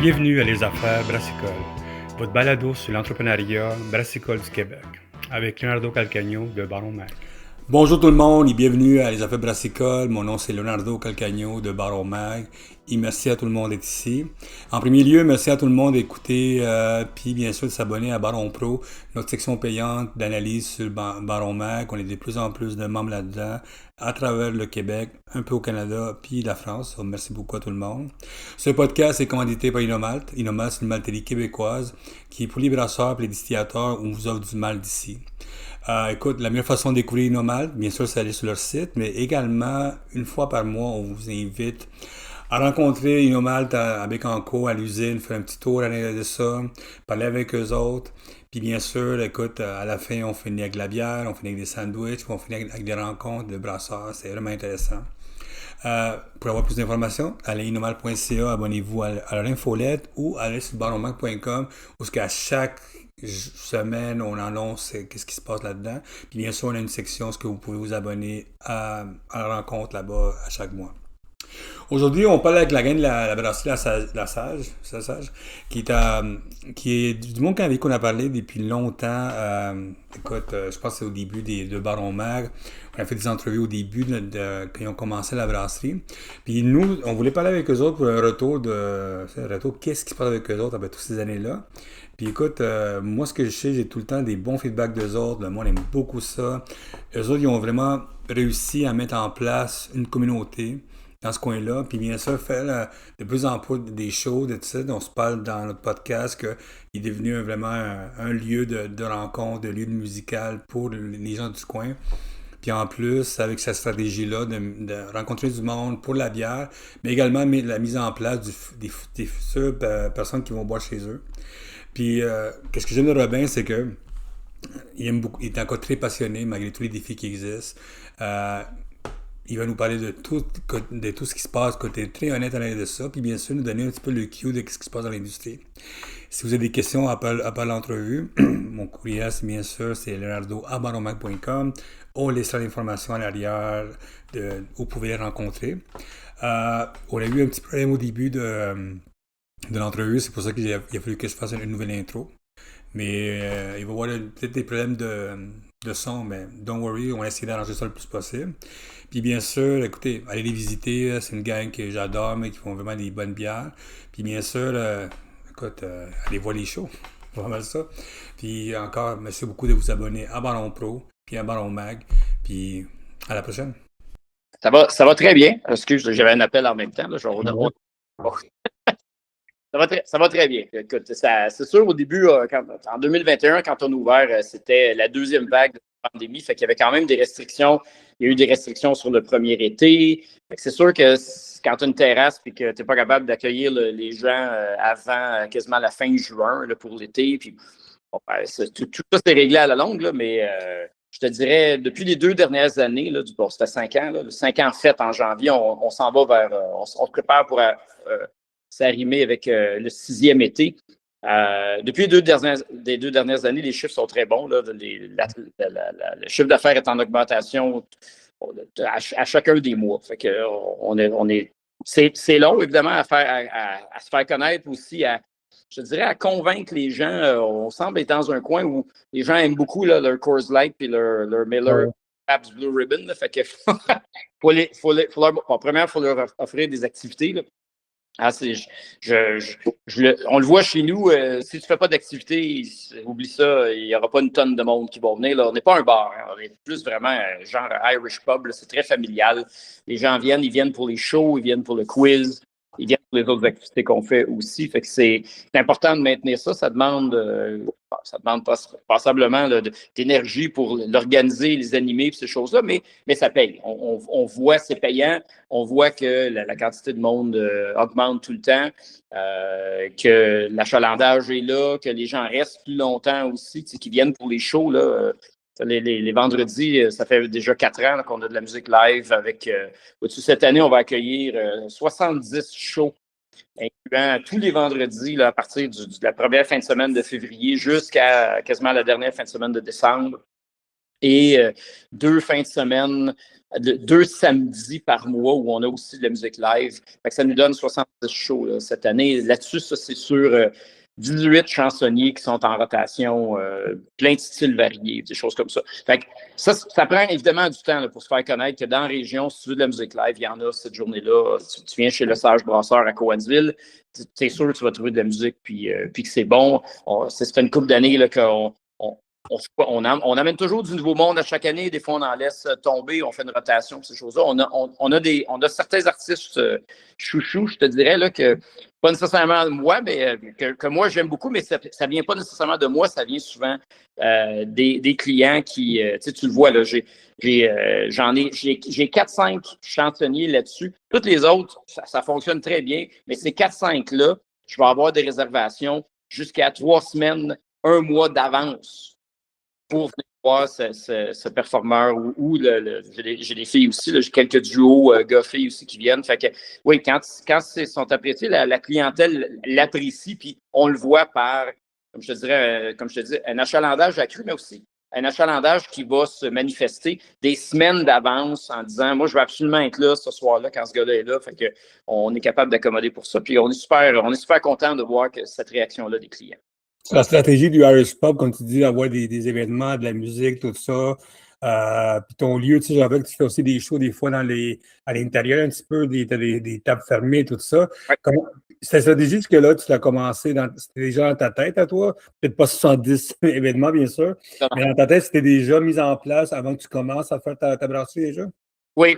Bienvenue à Les Affaires Brassicole, votre balado sur l'entrepreneuriat brassicole du Québec, avec Leonardo Calcagno de Baron Mag. Bonjour tout le monde et bienvenue à Les Affaires Brassicole. Mon nom c'est Leonardo Calcagno de Baron Mag et merci à tout le monde d'être ici. En premier lieu, merci à tout le monde d'écouter puis bien sûr de s'abonner à Baron Pro, notre section payante d'analyse sur Baron Mag. On est de plus en plus de membres là-dedans à travers le Québec, un peu au Canada puis la France. Donc, merci beaucoup à tout le monde. Ce podcast est commandité par Inomalt. Inomalt, c'est une malterie québécoise qui est pour les brasseurs et les distillateurs. On vous offre du malt d'ici. Écoute, la meilleure façon de découvrir Inomalt, bien sûr, c'est d'aller sur leur site, mais également, une fois par mois, on vous invite à rencontrer Inomalt à Bécancour, à l'usine, faire un petit tour à l'intérieur de ça, parler avec eux autres. Puis bien sûr, écoute, à la fin, on finit avec de la bière, on finit avec des sandwichs, puis on finit avec des rencontres de brasseurs. C'est vraiment intéressant. Pour avoir plus d'informations, allez à inomalt.ca, abonnez-vous à leur infolette ou allez sur baronmac.com où à chaque semaine, on annonce qu'est-ce qui se passe là-dedans. Puis bien sûr, on a une section ce que vous pouvez vous abonner à la rencontre là-bas à chaque mois. Aujourd'hui, on parle avec la gang de la brasserie La Sage, qui est du monde avec qui on a parlé depuis longtemps. Écoute, je pense que c'est au début de Baron Mag. On a fait des entrevues au début quand ils ont commencé la brasserie. Puis nous, on voulait parler avec eux autres pour un retour qu'est-ce qui se passe avec eux autres après toutes ces années-là. Puis écoute, moi ce que je sais, j'ai tout le temps des bons feedbacks d'eux autres. Le monde aime beaucoup ça. Eux autres, ils ont vraiment réussi à mettre en place une communauté dans ce coin-là. Puis bien sûr, faire de plus en plus des shows, de tout ça. On se parle dans notre podcast qu'il est devenu vraiment un lieu de rencontre, de lieu de musical pour les gens du coin. Puis en plus, avec cette stratégie-là de rencontrer du monde pour la bière, mais également la mise en place des futures personnes qui vont boire chez eux. Puis, qu'est-ce que j'aime de Robin, c'est que il est encore très passionné malgré tous les défis qui existent. Il va nous parler de tout ce qui se passe, côté très honnête à l'intérieur de ça, puis bien sûr nous donner un petit peu le cue de ce qui se passe dans l'industrie. Si vous avez des questions après l'entrevue, mon courriel, c'est bien sûr, c'est leonardo@baronmac.com. On laissera l'information à l'arrière où vous pouvez les rencontrer. On a eu un petit problème au début de l'entrevue, c'est pour ça qu'il a fallu que je fasse une nouvelle intro. Mais il va y avoir peut-être des problèmes de son, mais don't worry, on va essayer d'arranger ça le plus possible. Puis bien sûr, écoutez, allez les visiter, c'est une gang que j'adore, mais qui font vraiment des bonnes bières. Puis bien sûr, écoute, allez voir les shows, vraiment ça. Puis encore, merci beaucoup de vous abonner à Baron Pro, puis à Baron Mag, puis à la prochaine. Ça va très bien. Excuse, j'avais un appel en même temps. Là, ça va très bien. Écoute, c'est sûr, au début, en 2021, quand on a ouvert, c'était la deuxième vague de la pandémie. Fait qu'il y avait quand même des restrictions. Il y a eu des restrictions sur le premier été. Fait que c'est sûr que quand tu as une terrasse et que tu n'es pas capable d'accueillir les gens avant quasiment la fin juin là, pour l'été, puis bon, tout ça, c'est réglé à la longue, là, mais je te dirais, depuis les 2 dernières années, là, ça fait 5 ans, là, 5 ans fait en janvier, on s'en va vers, on se prépare pour s'arrimer avec le 6e été. Depuis les 2 dernières années, les chiffres sont très bons. Là, le chiffre d'affaires est en augmentation à chacun des mois. Fait que c'est long, évidemment, à se faire connaître aussi, je dirais, à convaincre les gens. On semble être dans un coin où les gens aiment beaucoup là, leur Coors Light et leur Miller Pabst Blue Ribbon. Là, fait que premièrement, il faut leur offrir des activités. Là. On le voit chez nous, si tu ne fais pas d'activité, oublie ça, il n'y aura pas une tonne de monde qui va venir. Là. On n'est pas un bar, hein. On est plus vraiment genre Irish pub, là. C'est très familial. Les gens ils viennent pour les shows, ils viennent pour le quiz, ils viennent pour les autres activités qu'on fait aussi. Fait que c'est important de maintenir ça. Ça demande passablement là, d'énergie pour l'organiser, les animer et ces choses-là, mais ça paye. On voit, c'est payant. On voit que la quantité de monde augmente tout le temps, que l'achalandage est là, que les gens restent plus longtemps aussi, qu'ils viennent pour les shows. Là, les vendredis, ça fait déjà 4 ans là, qu'on a de la musique live avec. Cette année, on va accueillir 70 shows, incluant tous les vendredis là, à partir de la première fin de semaine de février jusqu'à quasiment la dernière fin de semaine de décembre. et 2 fins de semaine, 2 samedis par mois où on a aussi de la musique live. Fait que ça nous donne 70 shows là, cette année. Là-dessus, ça, c'est sur 18 chansonniers qui sont en rotation, plein de styles variés, des choses comme ça. Fait que ça prend évidemment du temps là, pour se faire connaître que dans la région, si tu veux de la musique live, il y en a cette journée-là. Tu viens chez le Sage Brasseur à Cowansville, c'est sûr que tu vas trouver de la musique puis que c'est bon. Ça fait une couple d'années là, qu'on on amène toujours du nouveau monde à chaque année. Des fois, on en laisse tomber, on fait une rotation, ces choses-là. On a certains artistes chouchous, je te dirais, là, que pas nécessairement moi, mais que moi, j'aime beaucoup, mais ça ne vient pas nécessairement de moi, ça vient souvent des clients qui, tu le vois, là, j'ai 4-5 chansonniers là-dessus. Toutes les autres, ça fonctionne très bien, mais ces 4-5-là, je vais avoir des réservations jusqu'à 3 semaines, 1 mois d'avance pour venir voir ce performeur ou j'ai des filles aussi, là, j'ai quelques duos gars-filles aussi qui viennent. Fait que oui, quand ils sont appréciés, la clientèle l'apprécie, puis on le voit par, comme je te dis, un achalandage accru, mais aussi un achalandage qui va se manifester des semaines d'avance en disant moi, je veux absolument être là ce soir-là quand ce gars-là est là. Fait que on est capable d'accommoder pour ça. Puis on est super content de voir que cette réaction-là des clients. La stratégie du Irish Pub, comme tu dis, d'avoir des événements, de la musique, tout ça. Puis ton lieu, tu sais, je rappelle que tu fais aussi des shows des fois à l'intérieur un petit peu, des tables fermées, tout ça. Ouais. Cette stratégie, jusque-là, tu l'as commencé, c'était déjà dans ta tête à toi? Peut-être pas 70 événements, bien sûr, mais dans ta tête, c'était déjà mis en place avant que tu commences à faire ta brasserie déjà? Oui.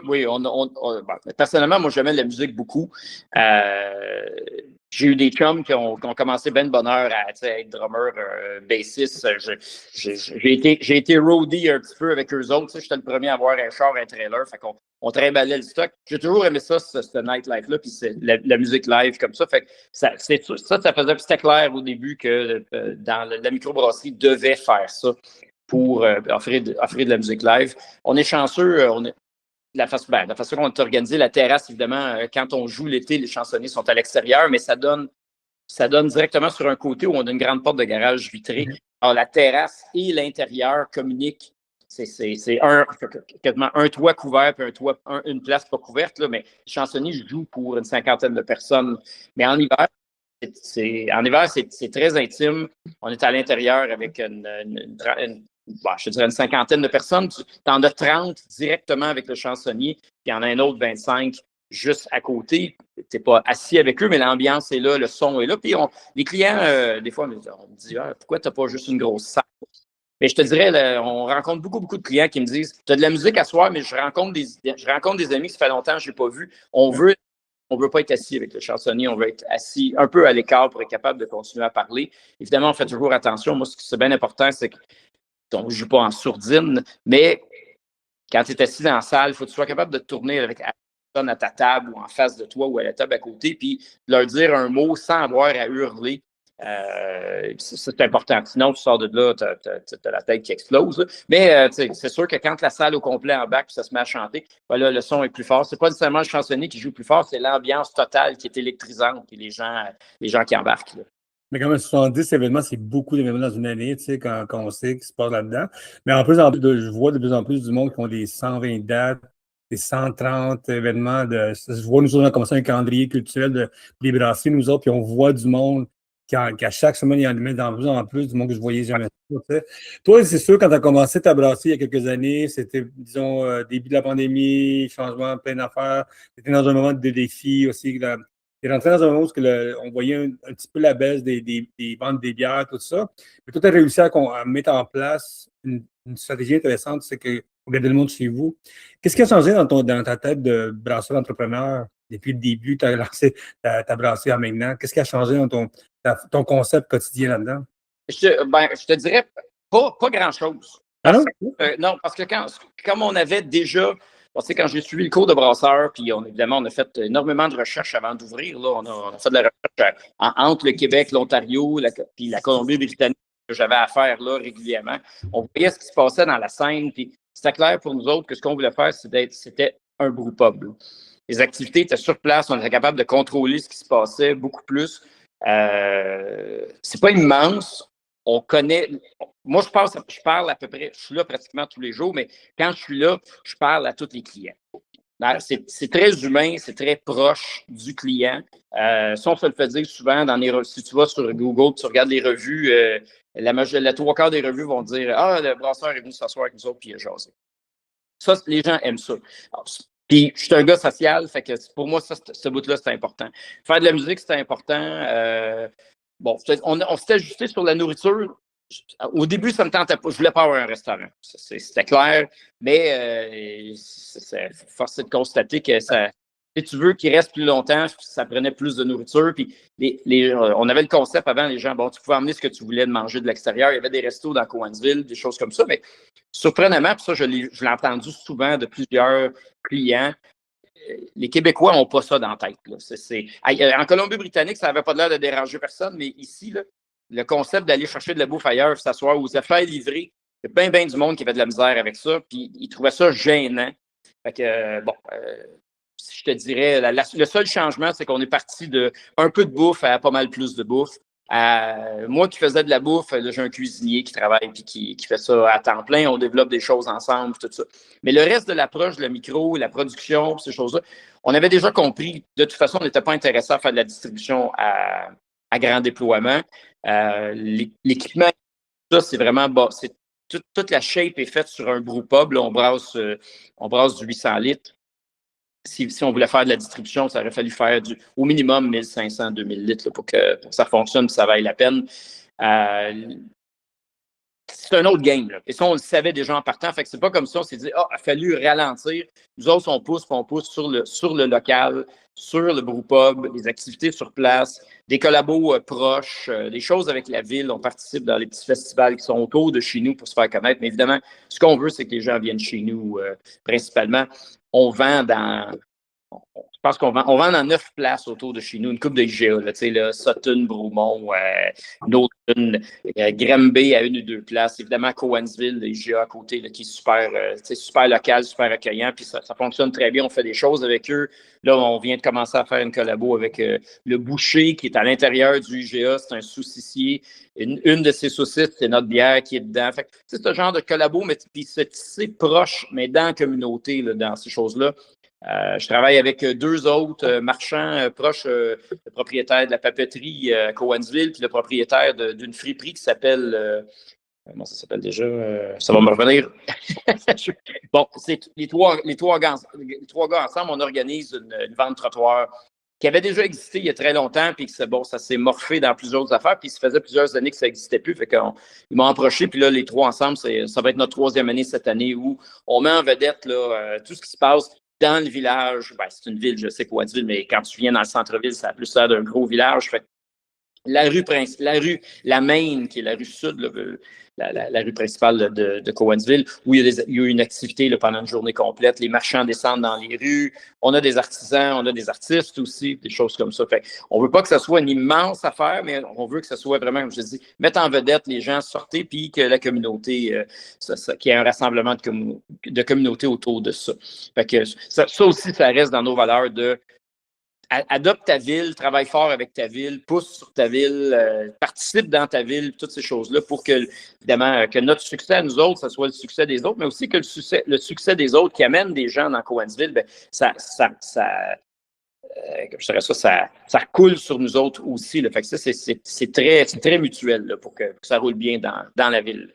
Personnellement, moi, j'aimais la musique beaucoup. J'ai eu des chums qui ont commencé bien de bonne heure à être drummer, bassiste. J'ai été roadie un petit peu avec eux autres. J'étais le premier à avoir un char, un trailer. Fait qu'on trimballait le stock. J'ai toujours aimé ça, ce nightlife-là, puis c'est la musique live comme ça. Fait que ça faisait, c'était clair au début que dans la microbrasserie devait faire ça pour offrir de la musique live. On est chanceux, la façon qu'on est organisé, la terrasse, évidemment, quand on joue l'été, les chansonniers sont à l'extérieur, mais ça donne directement sur un côté où on a une grande porte de garage vitrée. Alors, la terrasse et l'intérieur communiquent. C'est quasiment un toit couvert puis une place pas couverte, là, mais les chansonniers jouent pour une 50aine de personnes. Mais en hiver, c'est très intime. On est à l'intérieur avec je te dirais une 50aine de personnes. Tu en as 30 directement avec le chansonnier, puis il y en a un autre 25 juste à côté. Tu n'es pas assis avec eux, mais l'ambiance est là, le son est là. Puis les clients, des fois, on me dit pourquoi tu n'as pas juste une grosse salle? Mais je te dirais, on rencontre beaucoup de clients qui me disent tu as de la musique à soir, mais je rencontre des amis que ça fait longtemps que je n'ai pas vu. On veut pas être assis avec le chansonnier, on veut être assis un peu à l'écart pour être capable de continuer à parler. Évidemment, on fait toujours attention. Moi, ce qui est bien important, c'est qu'on ne joue pas en sourdine, mais quand tu es assis dans la salle, il faut que tu sois capable de te tourner avec la personne à ta table ou en face de toi ou à la table à côté, puis leur dire un mot sans avoir à hurler. C'est important. Sinon, tu sors de là, tu as la tête qui explose. Là. Mais c'est sûr que quand la salle au complet embarque puis ça se met à chanter, là, le son est plus fort. C'est pas nécessairement le chansonnier qui joue plus fort, c'est l'ambiance totale qui est électrisante et les gens qui embarquent. Là. Mais quand même, 70 événements, c'est beaucoup d'événements dans une année, tu sais, quand on sait qu'il se passe là-dedans. Mais en plus, je vois de plus en plus du monde qui ont des 120 dates, des 130 événements. Je vois, nous autres, on a commencé un calendrier culturel des brasseries, nous autres, puis on voit du monde qu'à chaque semaine, il y en a de plus en plus, du monde que je voyais jamais. Tu sais. Toi, c'est sûr, quand tu as commencé ta brasserie il y a quelques années, c'était, disons, début de la pandémie, changement, plein d'affaires. Tu étais dans un moment de défi aussi. Tu es rentré dans un moment où on voyait un petit peu la baisse des ventes des bières, tout ça. Mais toi, tu as réussi à mettre en place une stratégie intéressante, c'est que vous gardez le monde chez vous. Qu'est-ce qui a changé dans ta tête de brasseur entrepreneur depuis le début, tu as lancé ta brasserie à maintenant? Qu'est-ce qui a changé dans ton concept quotidien là-dedans? Je te dirais pas grand-chose. Non, parce que comme on avait déjà... Quand j'ai suivi le cours de brasseur, puis évidemment, on a fait énormément de recherches avant d'ouvrir. Là. On a fait de la recherche entre le Québec, l'Ontario, puis la Colombie-Britannique que j'avais à faire là régulièrement. On voyait ce qui se passait dans la scène, puis c'était clair pour nous autres que ce qu'on voulait faire, c'était un brewpub. Les activités étaient sur place, on était capable de contrôler ce qui se passait beaucoup plus. C'est pas immense. On connaît moi, je parle à peu près, je suis là pratiquement tous les jours, mais quand je suis là, je parle à tous les clients. C'est très humain, c'est très proche du client. Ça, on se le fait dire souvent si tu vas sur Google, tu regardes les revues, la trois quarts des revues vont dire ah, le brasseur est venu s'asseoir avec nous autres puis il a jasé. Ça, les gens aiment ça. Alors, puis, je suis un gars social, fait que pour moi, ça, ce bout-là, c'est important. Faire de la musique, c'est important. Bon, on s'est ajusté sur la nourriture. Au début, ça ne me tentait pas. Je ne voulais pas avoir un restaurant. C'était clair. Mais force est de constater que si tu veux qu'il reste plus longtemps, ça prenait plus de nourriture. Puis on avait le concept avant, les gens, bon, tu pouvais amener ce que tu voulais de manger de l'extérieur. Il y avait des restos dans Cowansville, des choses comme ça. Mais surprenamment, puis ça, je l'ai entendu souvent de plusieurs clients, les Québécois n'ont pas ça dans la tête. Là. En Colombie-Britannique, ça n'avait pas l'air de déranger personne, mais ici, là, le concept d'aller chercher de la bouffe ailleurs, s'asseoir ou se faire livrer, il y a bien du monde qui avait de la misère avec ça, puis ils trouvaient ça gênant. Fait que, je te dirais, le seul changement, c'est qu'on est parti de un peu de bouffe à pas mal plus de bouffe. Moi qui faisais de la bouffe, là, j'ai un cuisinier qui travaille et qui fait ça à temps plein. On développe des choses ensemble, tout ça. Mais le reste de l'approche de la micro, la production, ces choses-là, on avait déjà compris. De toute façon, on n'était pas intéressé à faire de la distribution à grand déploiement. L'équipement, ça, c'est vraiment toute la shape est faite sur un brewpub. Là, on brasse du 800 litres. Si on voulait faire de la distribution, ça aurait fallu faire au minimum 1500, 2000 litres là, pour que ça fonctionne et que ça vaille la peine. C'est un autre game. Là. Et ça, on le savait déjà en partant. Fait que c'est pas comme ça, on s'est dit, il a fallu ralentir. Nous autres, on pousse sur le local, sur le brewpub, les activités sur place, des collabos proches, des choses avec la ville. On participe dans les petits festivals qui sont autour de chez nous pour se faire connaître. Mais évidemment, ce qu'on veut, c'est que les gens viennent chez nous principalement. On vend je pense qu'on vend dans 9 places autour de chez nous, une coupe de IGA, là, Sutton, Bromont, Norton, Granby à 1 ou 2 places. Évidemment, Cowansville, l'IGA à côté, là, qui est super local, super accueillant, puis ça fonctionne très bien. On fait des choses avec eux. Là, on vient de commencer à faire une collabo avec le boucher qui est à l'intérieur du IGA. C'est un saucissier. Une de ses saucisses, c'est notre bière qui est dedans. Fait que, c'est ce genre de collabo, mais puis se tisser proche, mais dans la communauté, là, dans ces choses-là. Je travaille avec 2 autres marchands proches, le propriétaire de la papeterie à Cowansville, puis le propriétaire d'une friperie qui s'appelle. Comment ça s'appelle déjà? Ça va me revenir. Bon, c'est les trois gars ensemble, on organise une vente trottoir qui avait déjà existé il y a très longtemps, puis ça s'est morphé dans plusieurs autres affaires, puis ça faisait plusieurs années que ça n'existait plus. Fait qu'ils m'ont approché, puis là, les 3 ensemble, ça va être notre 3e année cette année où on met en vedette là, tout ce qui se passe dans le village. Ben, c'est une ville, je sais Cowansville, mais quand tu viens dans le centre-ville, ça a plus l'air d'un gros village. Fait la Main, qui est la rue sud, la rue principale de Cowansville, où il y a eu une activité là, pendant une journée complète. Les marchands descendent dans les rues. On a des artisans, on a des artistes aussi, des choses comme ça. Fait on ne veut pas que ce soit une immense affaire, mais on veut que ce soit vraiment, comme je dis, mettre en vedette les gens, sortir, puis que la communauté, qu'il y ait un rassemblement de communauté autour de ça. Fait que ça aussi, ça reste dans nos valeurs de adopte ta ville, travaille fort avec ta ville, pousse sur ta ville, participe dans ta ville, toutes ces choses-là pour que, évidemment, que notre succès à nous autres, ce soit le succès des autres, mais aussi que le succès des autres qui amène des gens dans Cowansville, ben, ça coule sur nous autres aussi. Là. Fait que ça, c'est très mutuel là, pour que ça roule bien dans la ville.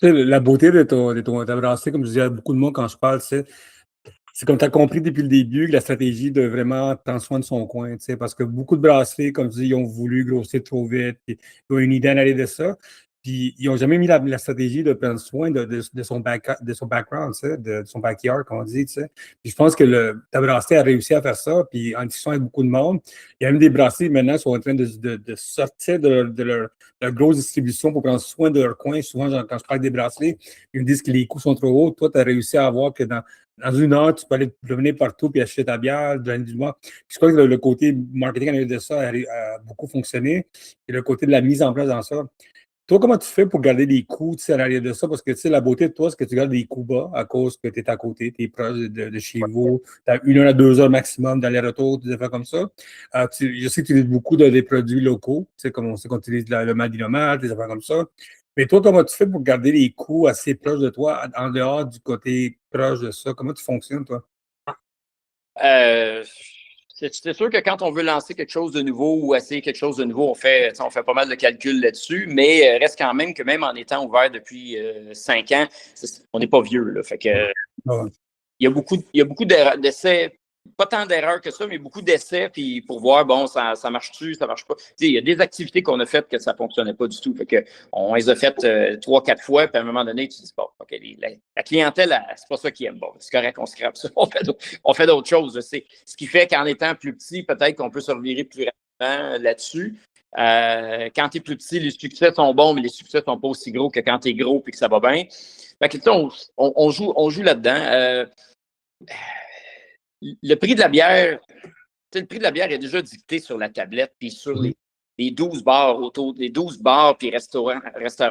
La beauté de ta brasserie, comme je disais à beaucoup de monde quand je parle, c'est comme tu as compris depuis le début que la stratégie de vraiment prendre soin de son coin, parce que beaucoup de brasseries, comme tu dis, ils ont voulu grossir trop vite, ils ont une idée en aller de ça, puis ils n'ont jamais mis la stratégie de prendre soin de son background, de son backyard, comme on dit. Puis je pense que ta brasserie a réussi à faire ça, puis en discussion avec beaucoup de monde, il y a même des brasseries maintenant qui sont en train de sortir de leur grosse distribution pour prendre soin de leur coin. Souvent, quand je parle des brasseries, ils me disent que les coûts sont trop hauts. Toi, tu as réussi à avoir que dans 1 heure, tu peux aller promener partout et acheter ta bière de l'année du mois. Puis je crois que le côté marketing en arrière de ça a beaucoup fonctionné. Et le côté de la mise en place dans ça. Toi, comment tu fais pour garder les coûts en arrière de ça? Parce que la beauté de toi, c'est que tu gardes des coûts bas à cause que tu es à côté, tu es proche de chez vous. Tu as 1 heure à 2 heures maximum d'aller-retour, des affaires comme ça. Je sais que tu utilises beaucoup des produits locaux. Comme on sait qu'on utilise le Madinomate, des affaires comme ça. Mais toi, comment tu fais pour garder les coûts assez proches de toi, en dehors du côté proche de ça? Comment tu fonctionnes, toi? Euh, c'est sûr que quand on veut lancer quelque chose de nouveau ou essayer quelque chose de nouveau, on fait pas mal de calculs là-dessus, mais reste quand même que même en étant ouvert depuis 5 ans, on n'est pas vieux. Là, fait que, Ouais. il y a beaucoup d'essais, pas tant d'erreurs que ça, mais beaucoup d'essais puis pour voir, bon, ça marche-tu, ça marche pas. Il y a des activités qu'on a faites que ça fonctionnait pas du tout. Fait que, on les a faites 3-4 fois, puis à un moment donné, tu te dis, bon, OK, la clientèle, c'est pas ça qu'ils aiment. Bon, c'est correct, on scrape ça. On fait d'autres choses. C'est ce qui fait qu'en étant plus petit, peut-être qu'on peut se revirer plus rapidement là-dessus. Quand tu es plus petit, les succès sont bons, mais les succès sont pas aussi gros que quand tu es gros et que ça va bien. Fait que, on joue là-dedans. Le prix de la bière, le prix de la bière est déjà dicté sur la tablette, puis sur les 12 bars autour des 12 bars puis restaurants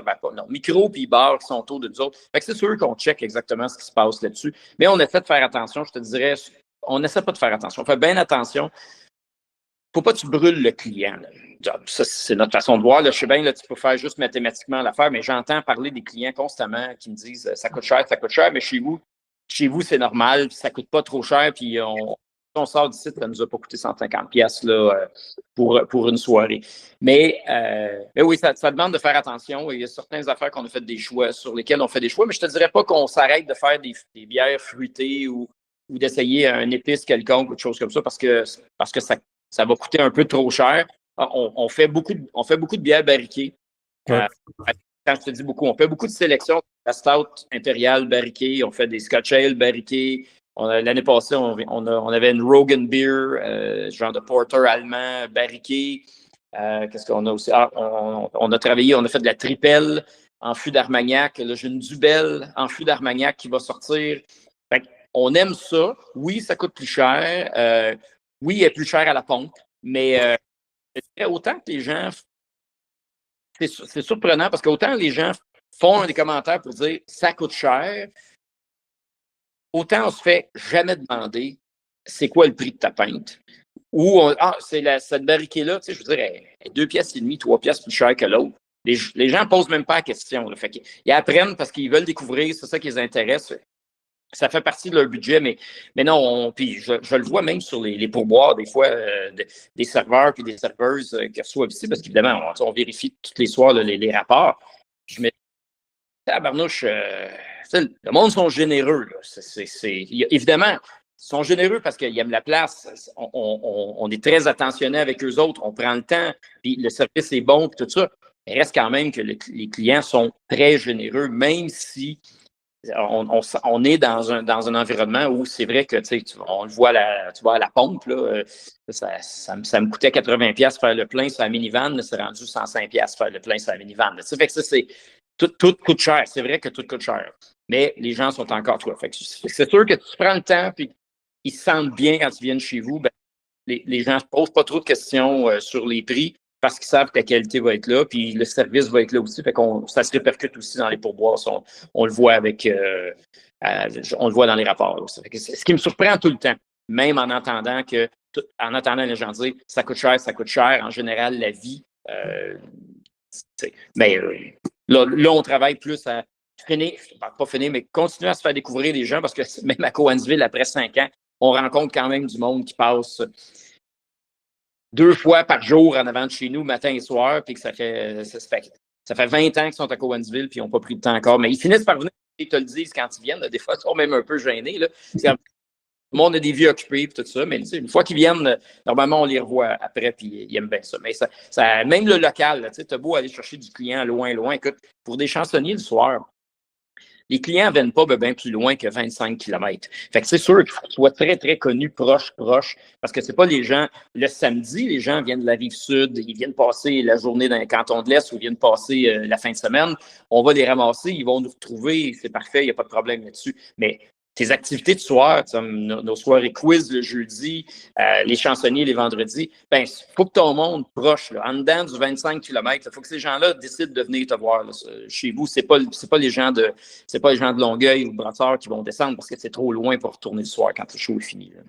pas. Non, micro puis bars qui sont autour de nous autres. Fait que c'est sûr qu'on check exactement ce qui se passe là-dessus. Mais on essaie de faire attention, je te dirais, on n'essaie pas de faire attention. On fait bien attention. Faut pas que tu brûles le client. Là. Ça, c'est notre façon de voir. Là. Je sais bien, là, tu peux faire juste mathématiquement l'affaire, mais j'entends parler des clients constamment qui me disent ça coûte cher, mais chez vous, c'est normal, ça ne coûte pas trop cher, puis on sort du site, ça ne nous a pas coûté 150$ là, pour une soirée. Mais oui, ça demande de faire attention. Il y a certaines affaires qu'on a fait des choix, sur lesquelles on fait des choix, mais je ne te dirais pas qu'on s'arrête de faire des bières fruitées ou d'essayer un épice quelconque ou quelque chose comme ça, parce que ça va coûter un peu trop cher. On fait beaucoup de bières barriquées. Ouais. Quand je te dis beaucoup, on fait beaucoup de sélections. La stout impériale barriquée, on fait des Scotch Ale barriqués. L'année passée, on avait une Rogan Beer, genre de porter allemand barriqué. Qu'est-ce qu'on a aussi? On a travaillé, on a fait de la tripelle en fût d'Armagnac. Là, j'ai une Dubelle en fût d'Armagnac qui va sortir. Fait on aime ça. Oui, ça coûte plus cher. Oui, elle est plus cher à la pompe. Mais autant que les gens c'est surprenant parce qu'autant les gens font des commentaires pour dire ça coûte cher, autant on se fait jamais demander c'est quoi le prix de ta pinte. Ou cette barriquée-là, tu sais, je veux dire, elle est 2 piastres et demi, 3 piastres plus cher que l'autre. Les gens ne posent même pas la question. Là. Fait qu'ils apprennent parce qu'ils veulent découvrir, c'est ça qui les intéresse. Ça fait partie de leur budget, mais non, puis je le vois même sur les pourboires, des fois, des serveurs et des serveuses qui reçoivent ici, parce qu'évidemment, on vérifie tous les soirs là, les rapports. Je me dis, tabarnouche, le monde sont généreux. Là. Évidemment, ils sont généreux parce qu'ils aiment la place. On est très attentionné avec eux autres, on prend le temps, puis le service est bon, puis tout ça. Mais il reste quand même que les clients sont très généreux, même si on est dans un environnement où c'est vrai que on le voit tu vois à la pompe, là, ça me coûtait 80$ faire le plein sur la minivan, mais c'est rendu 105$ faire le plein sur la minivan. Fait que ça, tout coûte cher. C'est vrai que tout coûte cher. Mais les gens sont encore toi. Fait que c'est sûr que tu prends le temps et ils se sentent bien quand ils viennent chez vous. Ben, les gens ne se posent pas trop de questions sur les prix parce qu'ils savent que la qualité va être là, puis le service va être là aussi. Fait qu'on ça se répercute aussi dans les pourboires. On le voit on le voit dans les rapports. Là. Fait que c'est ce qui me surprend tout le temps, même en entendant les gens dire ça coûte cher. En général, la vie. Mais là, on travaille plus à pas finir, mais continuer à se faire découvrir les gens parce que même à Cowansville, après 5 ans, on rencontre quand même du monde qui passe 2 fois par jour en avant de chez nous, matin et soir, puis que ça fait 20 ans qu'ils sont à Cowansville, puis ils n'ont pas pris de temps encore. Mais ils finissent par venir, ils te le disent quand ils viennent. Là, des fois, ils sont même un peu gênés. Là. Le monde a des vies occupées et tout ça, mais une fois qu'ils viennent, normalement, on les revoit après, puis ils aiment bien ça. Mais même le local, tu as beau aller chercher du client loin. Écoute, pour des chansonniers le soir, les clients ne viennent pas bien plus loin que 25 km. Fait que c'est sûr qu'il faut que tu sois très, très connu, proche, parce que c'est pas les gens, le samedi, les gens viennent de la Rive-Sud, ils viennent passer la journée dans le canton de l'Est ou ils viennent passer la fin de semaine. On va les ramasser, ils vont nous retrouver, c'est parfait, il n'y a pas de problème là-dessus. Mais tes activités de soir, nos soirées quiz le jeudi, les chansonniers les vendredis, ben, il faut que ton monde proche, là, en dedans du 25 km, il faut que ces gens-là décident de venir te voir. Là, chez vous, c'est pas les gens de Longueuil ou de Brassard qui vont descendre parce que c'est trop loin pour retourner le soir quand le show est fini. Là.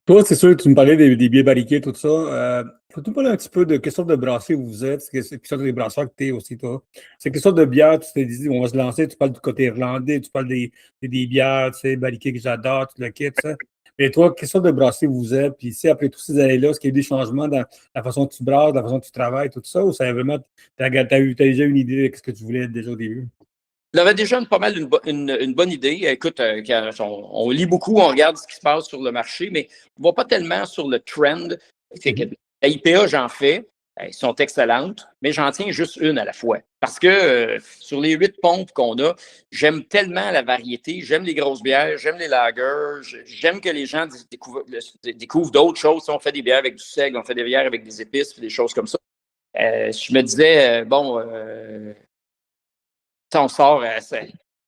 Toi, c'est sûr, tu me parlais des billets barriqués, tout ça. Faut-tu parler un petit peu de quelle sorte de brasserie vous êtes, quelle sorte de brasseur que tu es aussi, toi? C'est quelle sorte de bière tu t'es dit, on va se lancer, tu parles du côté irlandais, tu parles des bières, tu sais, barriquées que j'adore, tout le kit, ça. Et toi, quelle sorte de brasserie vous êtes? Puis, si après tous ces années-là, est-ce qu'il y a eu des changements dans la façon que tu brasses, la façon que tu travailles, tout ça, ou ça a vraiment, t'as déjà une idée de ce que tu voulais déjà au début? On avait déjà pas mal une bonne idée. Écoute, on lit beaucoup, on regarde ce qui se passe sur le marché, mais on ne va pas tellement sur le trend. La IPA, j'en fais. Elles sont excellentes, mais j'en tiens juste une à la fois. Parce que sur les 8 pompes qu'on a, j'aime tellement la variété. J'aime les grosses bières, j'aime les lagers, j'aime que les gens découvrent d'autres choses. On fait des bières avec du seigle, on fait des bières avec des épices, des choses comme ça. Je me disais, si on sort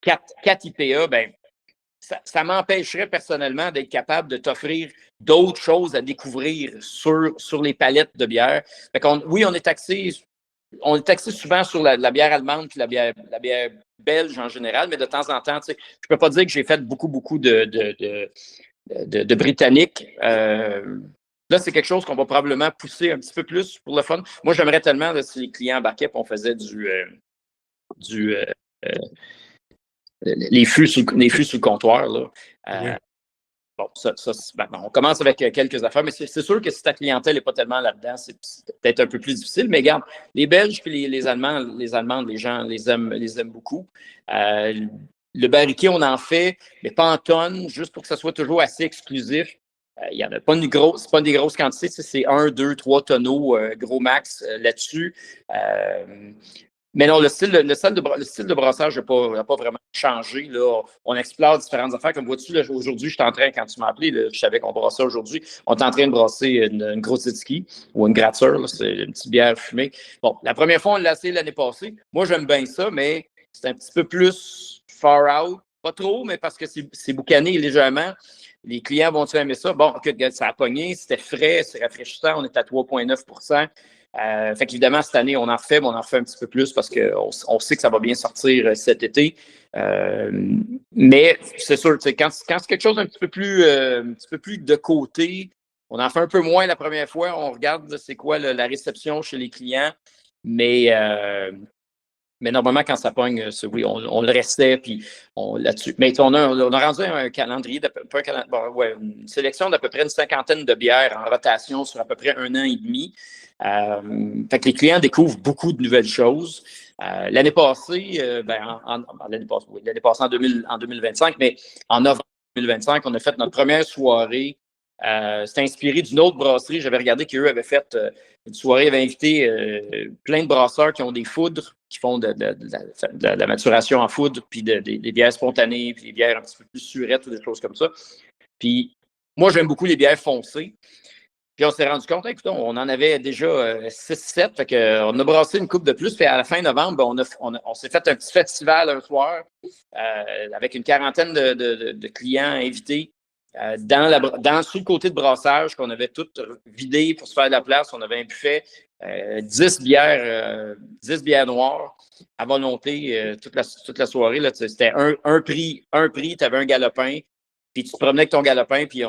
4 IPA, ben, ça m'empêcherait personnellement d'être capable de t'offrir d'autres choses à découvrir sur les palettes de bière. Oui, on est taxé souvent sur la bière allemande et la bière belge en général, mais de temps en temps, je ne peux pas dire que j'ai fait beaucoup de britanniques. Là, c'est quelque chose qu'on va probablement pousser un petit peu plus pour le fun. Moi, j'aimerais tellement, là, si les clients embarquaient et on faisait les fûts sur le comptoir. Là. Oui. On commence avec quelques affaires, mais c'est sûr que si ta clientèle n'est pas tellement là-dedans, c'est peut-être un peu plus difficile. Mais regarde, les Belges et les Allemands, les gens les aiment beaucoup. Le barriquet, on en fait, mais pas en tonnes, juste pour que ça soit toujours assez exclusif. Il n'y en a pas c'est pas des grosses quantités, c'est 1, 2, 3 tonneaux, gros max là-dessus. Mais non, le style de brassage n'a pas vraiment changé. Là. On explore différentes affaires. Comme vois-tu, là, aujourd'hui, je suis en train, quand tu m'as appelé, là, je savais qu'on brassait aujourd'hui. On est en train de brasser une Grodzisky ou une Grazzer. C'est une petite bière fumée. Bon, la première fois, on l'a essayé l'année passée. Moi, j'aime bien ça, mais c'est un petit peu plus far out. Pas trop, mais parce que c'est boucané légèrement. Les clients vont-ils aimer ça? Bon, écoute, ça a pogné, c'était frais, c'est rafraîchissant. On est à 3,9 fait qu'évidemment, cette année, on en refait, mais on en refait un petit peu plus parce qu'on sait que ça va bien sortir cet été. Mais c'est sûr, quand c'est quelque chose d'un petit peu plus de côté, on en fait un peu moins la première fois. On regarde c'est quoi la réception chez les clients. Mais normalement, quand ça pogne, oui, on le restait, puis là-dessus. Mais on a rendu un calendrier, une sélection d'à peu près une cinquantaine de bières en rotation sur à peu près 1 an et demi. Fait que les clients découvrent beaucoup de nouvelles choses. L'année passée, l'année passée en 2025, mais en novembre 2025, on a fait notre première soirée. C'était inspiré d'une autre brasserie. J'avais regardé qu'eux avaient fait une soirée, ils avaient invité plein de brasseurs qui ont des foudres, qui font de la maturation en foudre, puis des bières spontanées, puis des bières un petit peu plus surettes ou des choses comme ça. Puis moi, j'aime beaucoup les bières foncées. Puis on s'est rendu compte, écoute, on en avait déjà 6-7, fait qu'on a brassé une coupe de plus. Puis à la fin novembre, on s'est fait un petit festival un soir avec une quarantaine de clients invités. Sur le côté de brassage qu'on avait tout vidé pour se faire de la place, on avait un buffet, 10 bières noires à volonté toute la soirée. Là, c'était un prix, tu avais un galopin, puis tu te promenais avec ton galopin, puis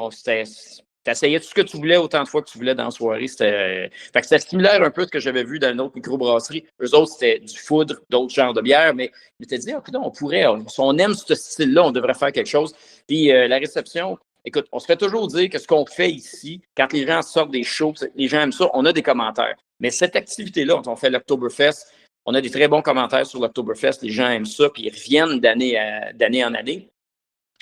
t'essayais tout ce que tu voulais autant de fois que tu voulais dans la soirée. Fait que c'était similaire un peu à ce que j'avais vu dans une autre microbrasserie. Eux autres, c'était du foudre, d'autres genres de bières, mais je m'étais dit, si on aime ce style-là, on devrait faire quelque chose. Puis la réception, écoute, on se fait toujours dire que ce qu'on fait ici, quand les gens sortent des shows, les gens aiment ça, on a des commentaires. Mais cette activité-là, on fait l'Oktoberfest, on a des très bons commentaires sur l'Oktoberfest, les gens aiment ça, puis ils reviennent d'année en année.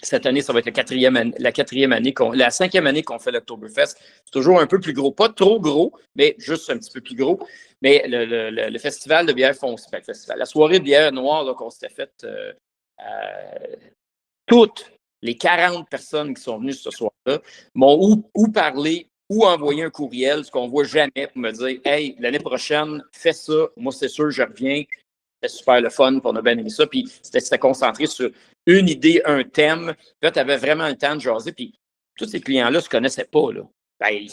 Cette année, ça va être la 5e année qu'on fait l'Oktoberfest. C'est toujours un peu plus gros. Pas trop gros, mais juste un petit peu plus gros. Mais le festival de bière foncée, la soirée de bière noire là, qu'on s'était faite, toutes les 40 personnes qui sont venues ce soir-là m'ont ou parlé ou envoyé un courriel, ce qu'on ne voit jamais, pour me dire « Hey, l'année prochaine, fais ça. Moi, c'est sûr, je reviens. » C'était super le fun, puis on a bien aimé ça. Puis c'était concentré sur une idée, un thème. Puis là, tu avais vraiment le temps de jaser. Puis tous ces clients-là ne se connaissaient pas. Là. Ben,